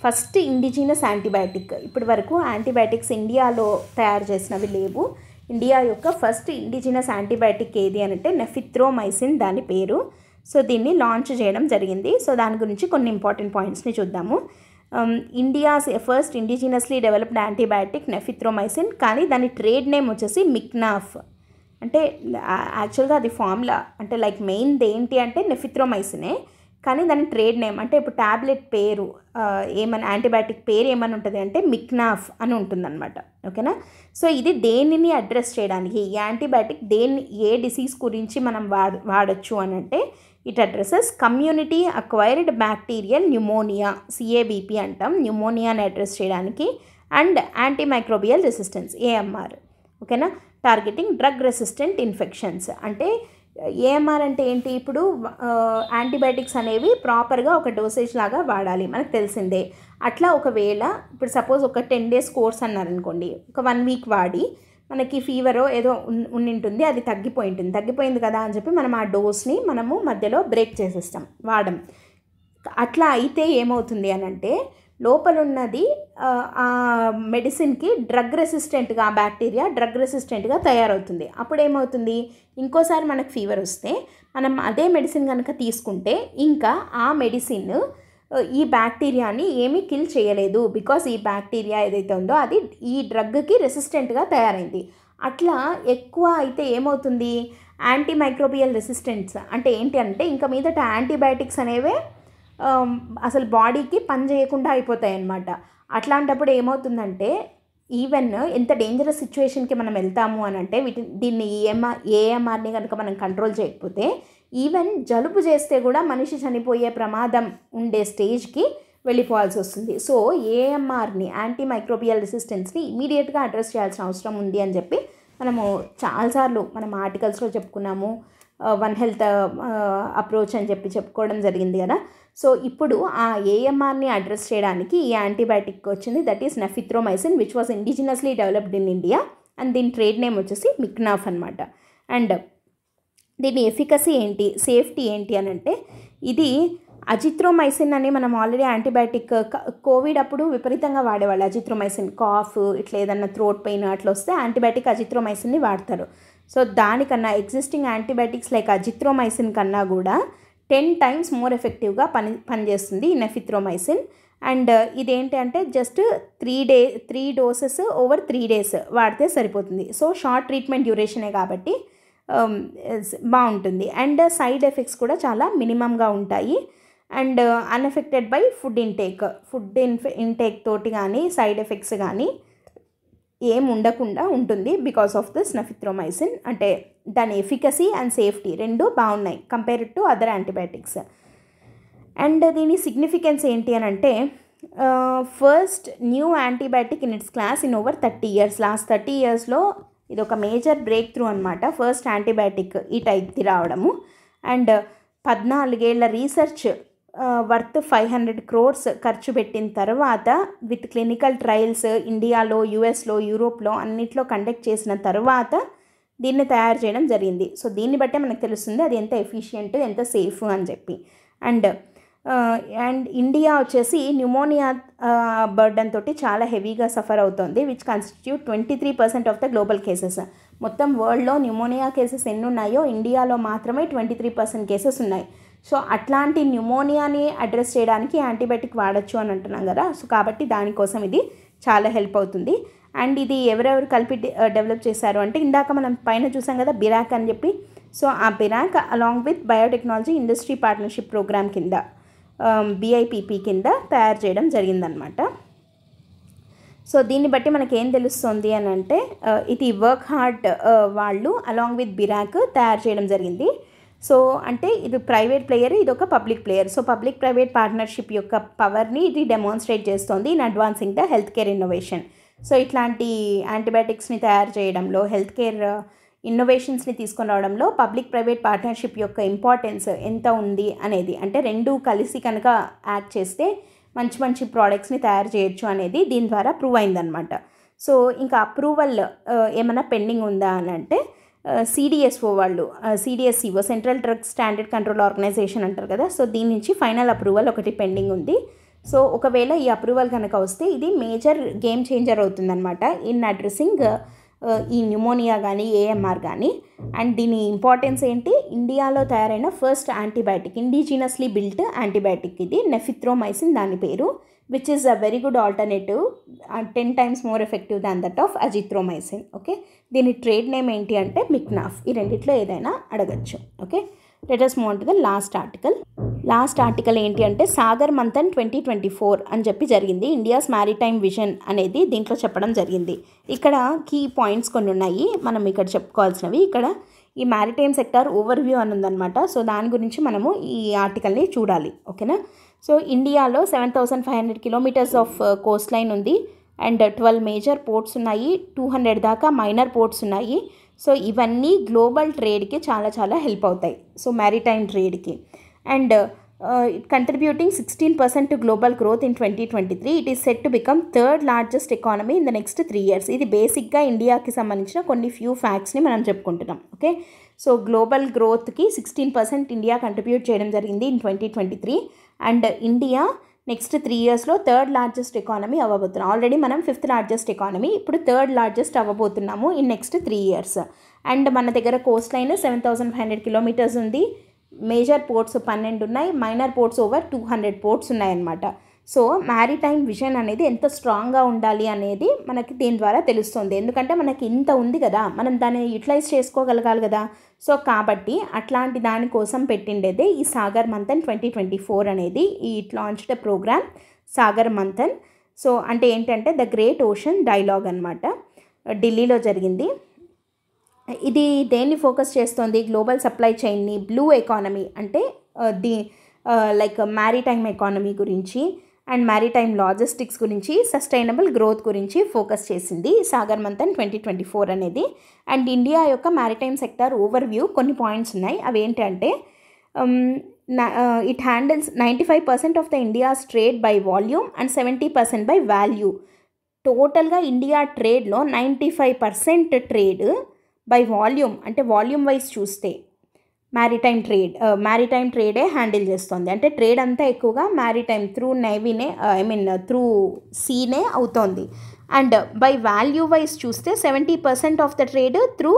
[SPEAKER 1] ఫస్ట్ ఇండిజినస్ యాంటీబయాటిక్. ఇప్పటి వరకు యాంటీబయాటిక్స్ ఇండియాలో తయారు చేసినవి లేవు. ఇండియా యొక్క ఫస్ట్ ఇండిజినస్ యాంటీబయాటిక్ ఏది అని అంటే నెఫిత్రోమైసిన్ దాని పేరు. సో దీన్ని లాంచ్ చేయడం జరిగింది. సో దాని గురించి కొన్ని ఇంపార్టెంట్ పాయింట్స్ని చూద్దాము. India's first indigenously developed antibiotic nafithromycin, కానీ దాని ట్రేడ్ నేమ్ వచ్చేసి మిక్నాఫ్. అంటే యాక్చువల్గా అది ఫార్ములా, అంటే లైక్ మెయిన్ది ఏంటి అంటే నెఫిత్రోమైసినే, కానీ దాని ట్రేడ్ నేమ్ అంటే ఇప్పుడు ట్యాబ్లెట్ పేరు ఏమని, యాంటీబయాటిక్ పేరు ఏమని ఉంటుంది అంటే మిక్నాఫ్ అని ఉంటుందన్నమాట. ఓకేనా? సో ఇది దేనిని అడ్రస్ చేయడానికి, ఈ యాంటీబయాటిక్ ఏ డిసీజ్ గురించి మనం వాడచ్చు అని అంటే it addresses community acquired bacterial pneumonia, CABP అంటాం, న్యూమోనియాని అడ్రస్ చేయడానికి, అండ్ యాంటీమైక్రోబియల్ రెసిస్టెన్స్ AMR. ఓకేనా? Targeting drug resistant infections. అంటే AMR అంటే ఏంటి? ఇప్పుడు యాంటీబయాటిక్స్ అనేవి ప్రాపర్గా ఒక డోసేజ్ లాగా వాడాలి, మనకు తెలిసిందే. అట్లా ఒకవేళ ఇప్పుడు సపోజ్ ఒక 10 days కోర్స్ అన్నారనుకోండి, ఒక 1 week వాడి మనకి ఫీవరో ఏదో ఉండింటుంది, అది తగ్గిపోయింది కదా అని చెప్పి మనం ఆ డోస్ని మనము మధ్యలో బ్రేక్ చేసేస్తాం, వాడం. అట్లా అయితే ఏమవుతుంది అని అంటే లోపల ఉన్నది ఆ మెడిసిన్కి ఆ బ్యాక్టీరియా డ్రగ్ రెసిస్టెంట్గా తయారవుతుంది. అప్పుడు ఏమవుతుంది, ఇంకోసారి మనకు ఫీవర్ వస్తే మనం అదే మెడిసిన్ కనుక తీసుకుంటే ఇంకా ఆ మెడిసిన్ ఈ బ్యాక్టీరియాని ఏమీ కిల్ చేయలేదు, బికాస్ ఈ బ్యాక్టీరియా ఏదైతే ఉందో అది ఈ డ్రగ్కి రెసిస్టెంట్గా తయారైంది. అట్లా ఎక్కువ అయితే ఏమవుతుంది, యాంటీమైక్రోబియల్ రెసిస్టెన్స్ అంటే ఏంటి అంటే ఇంకా మీదట యాంటీబయాటిక్స్ అనేవే అసలు బాడీకి పని చేయకుండా అయిపోతాయి అన్నమాట. అట్లాంటప్పుడు ఏమవుతుందంటే ఈవెన్ ఎంత డేంజరస్ సిచ్యువేషన్కి మనం వెళ్తాము అని అంటే దీన్ని AMRని కనుక మనం కంట్రోల్ చేయకపోతే ఈవెన్ జలుబు చేస్తే కూడా మనిషి చనిపోయే ప్రమాదం ఉండే స్టేజ్కి వెళ్ళిపోవాల్సి వస్తుంది. సో AMRని, యాంటీమైక్రోబియల్ రెసిస్టెన్స్ని ఇమీడియట్గా అడ్రస్ చేయాల్సిన అవసరం ఉంది అని చెప్పి మనము చాలాసార్లు మనం ఆర్టికల్స్లో చెప్పుకున్నాము. వన్ హెల్త్ అప్రోచ్ అని చెప్పి చెప్పుకోవడం జరిగింది కదా. సో ఇప్పుడు ఆ AMRని అడ్రస్ చేయడానికి ఈ యాంటీబయాటిక్ వచ్చింది, that is nafithromycin, which was indigenously developed in India, and దీని ట్రేడ్ నేమ్ వచ్చేసి మిక్నాఫ్ అనమాట. అండ్ దీని ఎఫికసీ ఏంటి, సేఫ్టీ ఏంటి అని అంటే ఇది అజిత్రోమైసిన్ అని మనం ఆల్రెడీ యాంటీబయాటిక్ కోవిడ్ అప్పుడు విపరీతంగా వాడేవాళ్ళు. అజిత్రోమైసిన్ కాఫ్ ఇట్లా ఏదన్నా థ్రోట్ పెయిన్ అట్లా వస్తే యాంటీబయాటిక్ అజిత్రోమైసిన్ని వాడతారు. సో దానికన్నా ఎగ్జిస్టింగ్ యాంటీబయాటిక్స్ లైక్ అజిత్రోమైసిన్ కన్నా కూడా 10 times మోర్ ఎఫెక్టివ్గా పనిచేస్తుంది ఈ నెఫిత్రోమైసిన్. అండ్ ఇదేంటి అంటే జస్ట్ 3 డోసెస్ ఓవర్ 3 days వాడితే సరిపోతుంది. సో షార్ట్ ట్రీట్మెంట్ డ్యూరేషనే కాబట్టి బాగుంటుంది. అండ్ సైడ్ ఎఫెక్ట్స్ కూడా చాలా మినిమంగా ఉంటాయి. And unaffected by food intake తోటి కానీ సైడ్ ఎఫెక్ట్స్ కానీ ఏం ఉండకుండా ఉంటుంది బికాస్ ఆఫ్ దిస్ నఫిత్రోమైసిన్. అంటే దాని ఎఫికసీ అండ్ సేఫ్టీ రెండు బాగున్నాయి compared to other antibiotics. And దీని సిగ్నిఫికెన్స్ ఏంటి అని అంటే first new antibiotic in it's class in over 30 years. Last 30 yearsలో ఇది ఒక మేజర్ బ్రేక్ త్రూ అనమాట. ఫస్ట్ యాంటీబయాటిక్ ఈ టైప్ది రావడము. అండ్ 14 ఏళ్ల రీసెర్చ్ వర్త్ 500 crores ఖర్చు పెట్టిన తర్వాత విత్ క్లినికల్ ట్రయల్స్ ఇండియాలో, యుఎస్లో, యూరోప్లో అన్నిట్లో కండక్ట్ చేసిన తర్వాత దీన్ని తయారు చేయడం జరిగింది. సో దీన్ని బట్టే మనకు తెలుస్తుంది అది ఎంత ఎఫిషియెంట్, ఎంత సేఫ్ అని చెప్పి. అండ్ ఇండియా వచ్చేసి న్యూమోనియా బర్డన్ తోటి చాలా హెవీగా సఫర్ అవుతుంది, which constitute 23% of the global cases. మొత్తం వరల్డ్లో న్యూమోనియా కేసెస్ ఎన్ని ఉన్నాయో ఇండియాలో మాత్రమే 23% కేసెస్ ఉన్నాయి. సో అట్లాంటి న్యూమోనియాని అడ్రస్ చేయడానికి యాంటీబయాటిక్ వాడచ్చు అని అంటున్నాం కదా. సో కాబట్టి దానికోసం ఇది చాలా హెల్ప్ అవుతుంది. అండ్ ఇది ఎవరెవరు కలిపి డెవలప్ చేశారు అంటే ఇందాక మనం పైన చూసాం కదా బిరాక్ అని చెప్పి. సో ఆ BIRAC along with biotechnology industry partnership programme కింద BIPP కింద తయారు చేయడం జరిగిందనమాట. సో దీన్ని బట్టి మనకి ఏం తెలుస్తుంది అని అంటే ఇది వర్క్ హార్ట్ వాళ్ళు అలాంగ్ విత్ బిరాక్ తయారు చేయడం జరిగింది. సో అంటే ఇది ప్రైవేట్ ప్లేయర్, ఇది ఒక public player. So public private partnership యొక్క పవర్ని ఇది డెమాన్స్ట్రేట్ చేస్తుంది in advancing the health care innovation. So ఇట్లాంటి యాంటీబయాటిక్స్ని తయారు చేయడంలో, హెల్త్ కేర్ ఇన్నోవేషన్స్ని తీసుకొని రావడంలో పబ్లిక్ ప్రైవేట్ పార్ట్నర్షిప్ యొక్క ఇంపార్టెన్స్ ఎంత ఉంది అనేది, అంటే రెండు కలిసి కనుక యాక్ట్ చేస్తే మంచి మంచి ప్రోడక్ట్స్ని తయారు చేయొచ్చు అనేది దీని ద్వారా ప్రూవ్ అయిందనమాట. సో ఇంకా అప్రూవల్ ఏమైనా పెండింగ్ ఉందా అని అంటే CDSO వాళ్ళు, CDSCO central drug standard control organization అంటారు కదా. సో దీని నుంచి ఫైనల్ అప్రూవల్ ఒకటి పెండింగ్ ఉంది. సో ఒకవేళ ఈ అప్రూవల్ కనుక వస్తే ఇది మేజర్ గేమ్ చేంజర్ అవుతుందన్నమాట ఇన్ అడ్రసింగ్ ఈ న్యూమోనియా కానీ AMR కానీ. అండ్ దీని ఇంపార్టెన్స్ ఏంటి, ఇండియాలో తయారైన ఫస్ట్ యాంటీబయాటిక్, ఇండిజినస్లీ బిల్ట్ యాంటీబయాటిక్ ఇది నెఫిత్రోమైసిన్ దాని పేరు, which is a very good alternative, 10 times more effective than that of azithromycin. Okay, దీని ట్రేడ్ నేమ్ ఏంటి అంటే మిక్నాఫ్. ఈ రెండిట్లో ఏదైనా అడగచ్చు. Okay, let us move on to the last article ఏంటి అంటే సాగర్ మంథన్ 2024 అని చెప్పి జరిగింది. ఇండియాస్ మ్యారిటైమ్ విజన్ అనేది దీంట్లో చెప్పడం జరిగింది. ఇక్కడ కీ పాయింట్స్ కొన్ని ఉన్నాయి మనం ఇక్కడ చెప్పుకోవాల్సినవి. ఇక్కడ ఈ మ్యారిటైమ్ సెక్టార్ ఓవర్వ్యూ అని ఉందన్నమాట. సో దాని గురించి మనము ఈ ఆర్టికల్ని చూడాలి. ఓకేనా. సో ఇండియాలో 7,500 kilometers ఆఫ్ కోస్ట్ లైన్ ఉంది. అండ్ 12 మేజర్ పోర్ట్స్ ఉన్నాయి, 200 దాకా మైనర్ పోర్ట్స్ ఉన్నాయి. సో ఇవన్నీ గ్లోబల్ ట్రేడ్కి చాలా చాలా హెల్ప్ అవుతాయి. సో మ్యారిటైమ్ ట్రేడ్కి. And contributing 16% to global growth in 2023. It is set to become third largest economy in the next 3 years. ఇది బేసిక్గా ఇండియాకి సంబంధించిన కొన్ని ఫ్యూ ఫ్యాక్ట్స్ని మనం చెప్పుకుంటున్నాం. ఓకే, సో గ్లోబల్ గ్రోత్కి 16% ఇండియా కంట్రిబ్యూట్ చేయడం జరిగింది ఇన్ 2023. అండ్ ఇండియా నెక్స్ట్ 3 yearsలో థర్డ్ లార్జెస్ట్ ఎకానమీ అవ్వబోతున్నాం. ఆల్రెడీ మనం 5th లార్జెస్ట్ ఎకానమీ, ఇప్పుడు థర్డ్ లార్జెస్ట్ అవ్వబోతున్నాము ఇన్ నెక్స్ట్ 3 years. అండ్ మన దగ్గర కోస్ట్ లైన్ 7,500 kilometers ఉంది. మేజర్ పోర్ట్స్ 12 ఉన్నాయి, మైనర్ పోర్ట్స్ ఓవర్ 200 పోర్ట్స్ ఉన్నాయన్నమాట. సో మ్యారిటైమ్ విజన్ అనేది ఎంత స్ట్రాంగ్గా ఉండాలి అనేది మనకి దీని ద్వారా తెలుస్తుంది. ఎందుకంటే మనకి ఇంత ఉంది కదా, మనం దాన్ని యూటిలైజ్ చేసుకోగలగాలి కదా. సో కాబట్టి అట్లాంటి దానికోసం పెట్టిండేదే ఈ సాగర్ మంథన్ 2024 అనేది. ఈ launched programme Sagar Manthan. So అంటే ఏంటంటే ద గ్రేట్ ఓషన్ డైలాగ్ అనమాట, ఢిల్లీలో జరిగింది. ఇది దేన్ని ఫోకస్ చేస్తుంది, గ్లోబల్ సప్లై చైన్ని, బ్లూ ఎకానమీ అంటే లైక్ మ్యారిటైమ్ ఎకానమీ గురించి అండ్ మ్యారిటైమ్ లాజిస్టిక్స్ గురించి, సస్టైనబుల్ గ్రోత్ గురించి ఫోకస్ చేసింది సాగర్ మంథన్ 2024 అనేది. అండ్ ఇండియా యొక్క మ్యారిటైమ్ సెక్టార్ ఓవర్వ్యూ కొన్ని పాయింట్స్ ఉన్నాయి. అవి ఏంటంటే it handles 95% of the India's trade by volume and 70% by value. టోటల్గా ఇండియా ట్రేడ్లో 95% ట్రేడ్ బై వాల్యూమ్, అంటే వాల్యూమ్ వైజ్ చూస్తే మ్యారిటైమ్ ట్రేడే హ్యాండిల్ చేస్తుంది. అంటే ట్రేడ్ అంతా ఎక్కువగా మ్యారిటైమ్ త్రూ నేవీనే త్రూ సీనే అవుతోంది. అండ్ బై వాల్యూ వైజ్ చూస్తే 70% of the trade through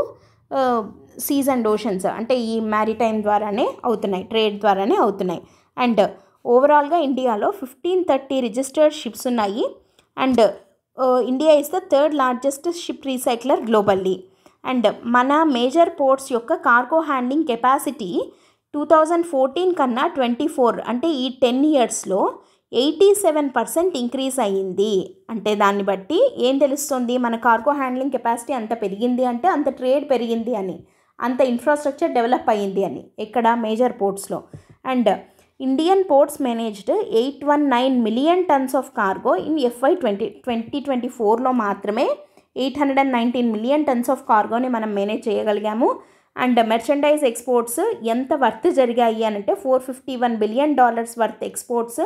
[SPEAKER 1] seas and oceans, అంటే ఈ మ్యారిటైమ్ ద్వారానే అవుతున్నాయి, ట్రేడ్ ద్వారానే అవుతున్నాయి. అండ్ ఓవరాల్గా ఇండియాలో 1530 రిజిస్టర్డ్ షిప్స్ ఉన్నాయి. And India is the third largest ship recycler globally. And మన మేజర్ పోర్ట్స్ యొక్క కార్గో హ్యాండ్లింగ్ కెపాసిటీ 2014 కన్నా 24 అంటే ఈ 10 ఇయర్స్లో 87% ఇంక్రీజ్ అయ్యింది. అంటే దాన్ని బట్టి ఏం తెలుస్తుంది, మన కార్గో హ్యాండ్లింగ్ కెపాసిటీ అంత పెరిగింది అంటే అంత ట్రేడ్ పెరిగింది అని, అంత ఇన్ఫ్రాస్ట్రక్చర్ డెవలప్ అయ్యింది అని ఎక్కడ మేజర్ పోర్ట్స్లో. And Indian ports managed 819 million tons of cargo in FY 2024లో మాత్రమే 819 మిలియన్ టన్స్ ఆఫ్ కార్గోని మనం మేనేజ్ చేయగలిగాము. అండ్ మెర్చండైజ్ ఎక్స్పోర్ట్స్ ఎంత వర్త్ జరిగాయి అని అంటే $451 బిలియన్ వర్త్ ఎక్స్పోర్ట్స్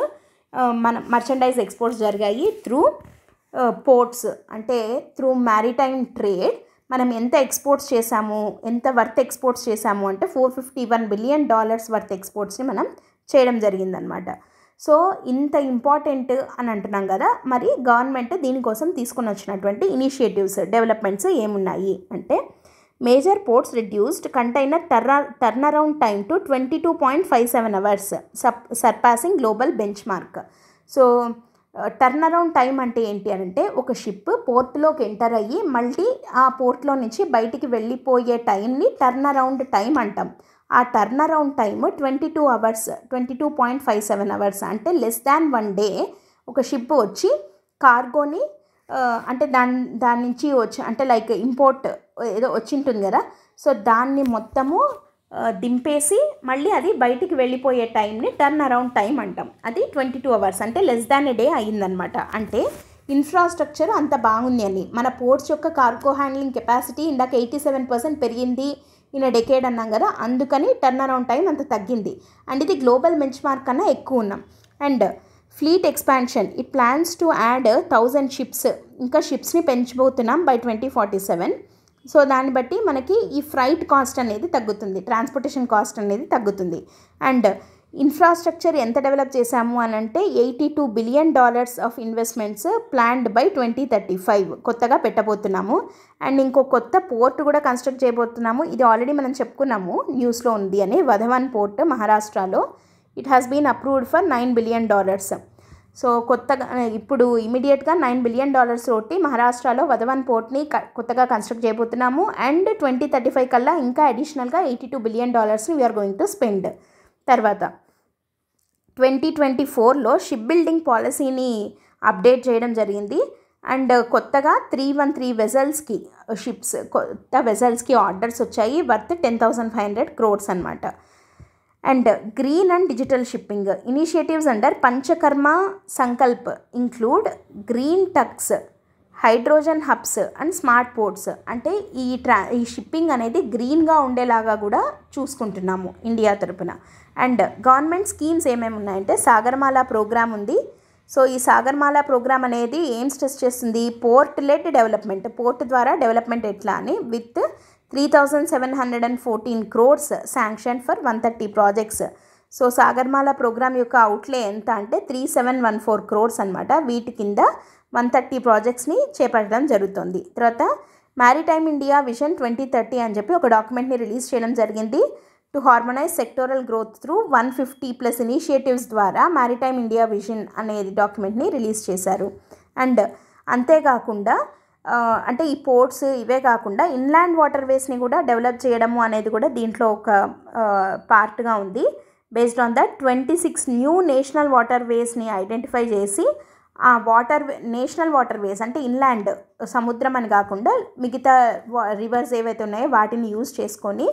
[SPEAKER 1] మన మర్చండైజ్ ఎక్స్పోర్ట్స్ జరిగాయి త్రూ పోర్ట్స్. అంటే త్రూ మ్యారిటైమ్ ట్రేడ్ మనం ఎంత ఎక్స్పోర్ట్స్ చేసాము, ఎంత వర్త్ ఎక్స్పోర్ట్స్ చేసాము అంటే $451 బిలియన్ వర్త్ ఎక్స్పోర్ట్స్ని మనం చేయడం జరిగిందనమాట. సో ఇంత ఇంపార్టెంట్ అని అంటున్నాం కదా, మరి గవర్నమెంట్ దీనికోసం తీసుకొని వచ్చినటువంటి ఇనిషియేటివ్స్, డెవలప్మెంట్స్ ఏమున్నాయి అంటే major ports reduced container turn around time to 22.57 hours, సర్పాసింగ్ global bench mark. So turn around time అంటే ఏంటి అంటే ఒక షిప్ పోర్ట్లోకి ఎంటర్ అయ్యి మళ్ళీ ఆ పోర్ట్లో నుంచి బయటికి వెళ్ళిపోయే టైంని టర్న్ అరౌండ్ టైం అంటాం. ఆ turn around time 22 hours, 22.57 hours అంటే లెస్ దాన్ 1 day ఒక షిప్ వచ్చి కార్గోని అంటే దాని నుంచి వచ్చి అంటే లైక్ ఇంపోర్ట్ ఏదో వచ్చి ఉంటుంది కదా, సో దాన్ని మొత్తము దింపేసి మళ్ళీ అది బయటికి వెళ్ళిపోయే టైంని టర్న్ అరౌండ్ టైం అంటాం. అది 22 hours అంటే లెస్ దాన్ ఏ డే అయ్యిందనమాట. అంటే ఇన్ఫ్రాస్ట్రక్చర్ అంత బాగుంది అని. మన పోర్ట్స్ యొక్క కార్గో హ్యాండ్లింగ్ కెపాసిటీ ఇందాక 87% పెరిగింది ఇన్ డెకేడ్ అన్నాం కదా, అందుకని టర్న్ అరౌండ్ టైం అంత తగ్గింది. అండ్ ఇది గ్లోబల్ బెంచ్ మార్క్ కన్నా ఎక్కువ ఉన్నాం. And fleet expansion, it plans to add 1000 ships, ఇంకా షిప్స్ని పెంచబోతున్నాం బై 2047. సో దాన్ని బట్టి మనకి ఈ ఫ్రైట్ కాస్ట్ అనేది తగ్గుతుంది, ట్రాన్స్పోర్టేషన్ కాస్ట్ అనేది తగ్గుతుంది. అండ్ ఇన్ఫ్రాస్ట్రక్చర్ ఎంత డెవలప్ చేశాము అని అంటే $82 billion of investments planned by 2035 కొత్తగా పెట్టబోతున్నాము. అండ్ ఇంకో కొత్త పోర్ట్ కూడా కన్స్ట్రక్ట్ చేయబోతున్నాము. ఇది ఆల్రెడీ మనం చెప్పుకున్నాము, న్యూస్లో ఉంది అని. వధవన్ పోర్ట్ మహారాష్ట్రలో, it has been approved for $9 billion. So కొత్తగా ఇప్పుడు ఇమీడియట్గా $9 బిలియన్ తోటి మహారాష్ట్రలో వధవన్ పోర్ట్ని కొత్తగా కన్స్ట్రక్ట్ చేయబోతున్నాము. అండ్ 2035 కల్లా ఇంకా అడిషనల్గా $82 billion we are going to spend. తర్వాత 2024లో షిప్ బిల్డింగ్ పాలసీని అప్డేట్ చేయడం జరిగింది. అండ్ కొత్తగా 313 వెజల్స్కి కొత్త వెజల్స్కి ఆర్డర్స్ వచ్చాయి వర్త్ 10,500 crores అనమాట. And green and digital shipping initiatives under Panchakarma Sankalp include green tugs, hydrogen hubs and smart ports. అంటే ఈ షిప్పింగ్ అనేది గ్రీన్గా ఉండేలాగా కూడా చూసుకుంటున్నాము ఇండియా తరపున. అండ్ గవర్నమెంట్ స్కీమ్స్ ఏమేమి ఉన్నాయంటే సాగర్మాల ప్రోగ్రామ్ ఉంది. సో ఈ సాగర్మాల ప్రోగ్రామ్ అనేది ఏం స్ట్రెస్ చేస్తుంది, పోర్ట్ లెడ్ డెవలప్మెంట్, పోర్ట్ ద్వారా డెవలప్మెంట్ ఎట్లా అని, with 3,714 crores sanction for 130 projects. So Sagarmala programme యొక్క అవుట్లే ఎంత అంటే 3,714 crores అనమాట. వీటి కింద 130 ప్రాజెక్ట్స్ని చేపట్టడం జరుగుతుంది. తర్వాత మ్యారిటైమ్ ఇండియా విజన్ 2030 అని చెప్పి ఒక డాక్యుమెంట్ని రిలీజ్ చేయడం జరిగింది. To harmonise sectoral growth through 150+ ఇనిషియేటివ్స్ ద్వారా మ్యారిటైమ్ ఇండియా విజన్ అనేది డాక్యుమెంట్ని రిలీజ్ చేశారు. అండ్ అంతేకాకుండా అంటే ఈ పోర్ట్స్ ఇవే కాకుండా ఇన్లాండ్ వాటర్ వేస్ని కూడా డెవలప్ చేయడము అనేది కూడా దీంట్లో ఒక పార్ట్గా ఉంది. Based on that 26 new national water వేస్ని ఐడెంటిఫై చేసి ఆ నేషనల్ వాటర్ వేస్ అంటే ఇన్లాండ్ సముద్రం అని కాకుండా మిగతా రివర్స్ ఏవైతే ఉన్నాయో వాటిని యూజ్ చేసుకొని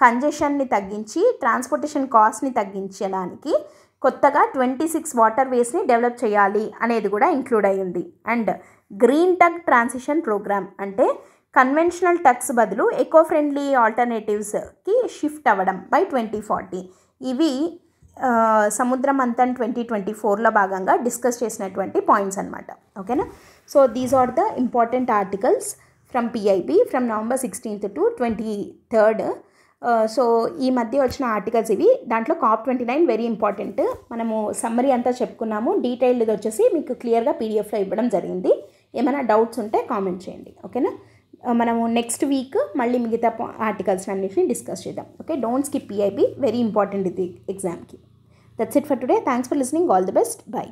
[SPEAKER 1] కంజెషన్ని తగ్గించి ట్రాన్స్పోర్టేషన్ కాస్ట్ని తగ్గించడానికి కొత్తగా 26 వాటర్ వేస్ని డెవలప్ చేయాలి అనేది కూడా ఇంక్లూడ్ అయ్యింది. And green tug transition programme అంటే కన్వెన్షనల్ టగ్స్ బదులు ఎకో ఫ్రెండ్లీ ఆల్టర్నేటివ్స్కి షిఫ్ట్ అవ్వడం బై 2040. ఇవి సముద్ర మంథన్ 2024లో భాగంగా డిస్కస్ చేసినటువంటి పాయింట్స్ అనమాట. ఓకేనా. So these are the important articles from PIB from November 16th to 23rd. So ఈ మధ్య వచ్చిన ఆర్టికల్స్ ఇవి. దాంట్లో COP29 వెరీ ఇంపార్టెంట్. మనము సమ్మరీ అంతా చెప్పుకున్నాము. డీటెయిల్డ్ వచ్చేసి మీకు క్లియర్గా PDFలో ఇవ్వడం జరిగింది. ఏమైనా డౌట్స్ ఉంటే కామెంట్ చేయండి. ఓకేనా. మనము నెక్స్ట్ వీక్ మళ్ళీ మిగతా ఆర్టికల్స్ అన్నిటిని డిస్కస్ చేద్దాం. Okay. Don't skip PIB, very important ఇది ఎగ్జామ్కి. That's it for today. Thanks for listening. All the best. By.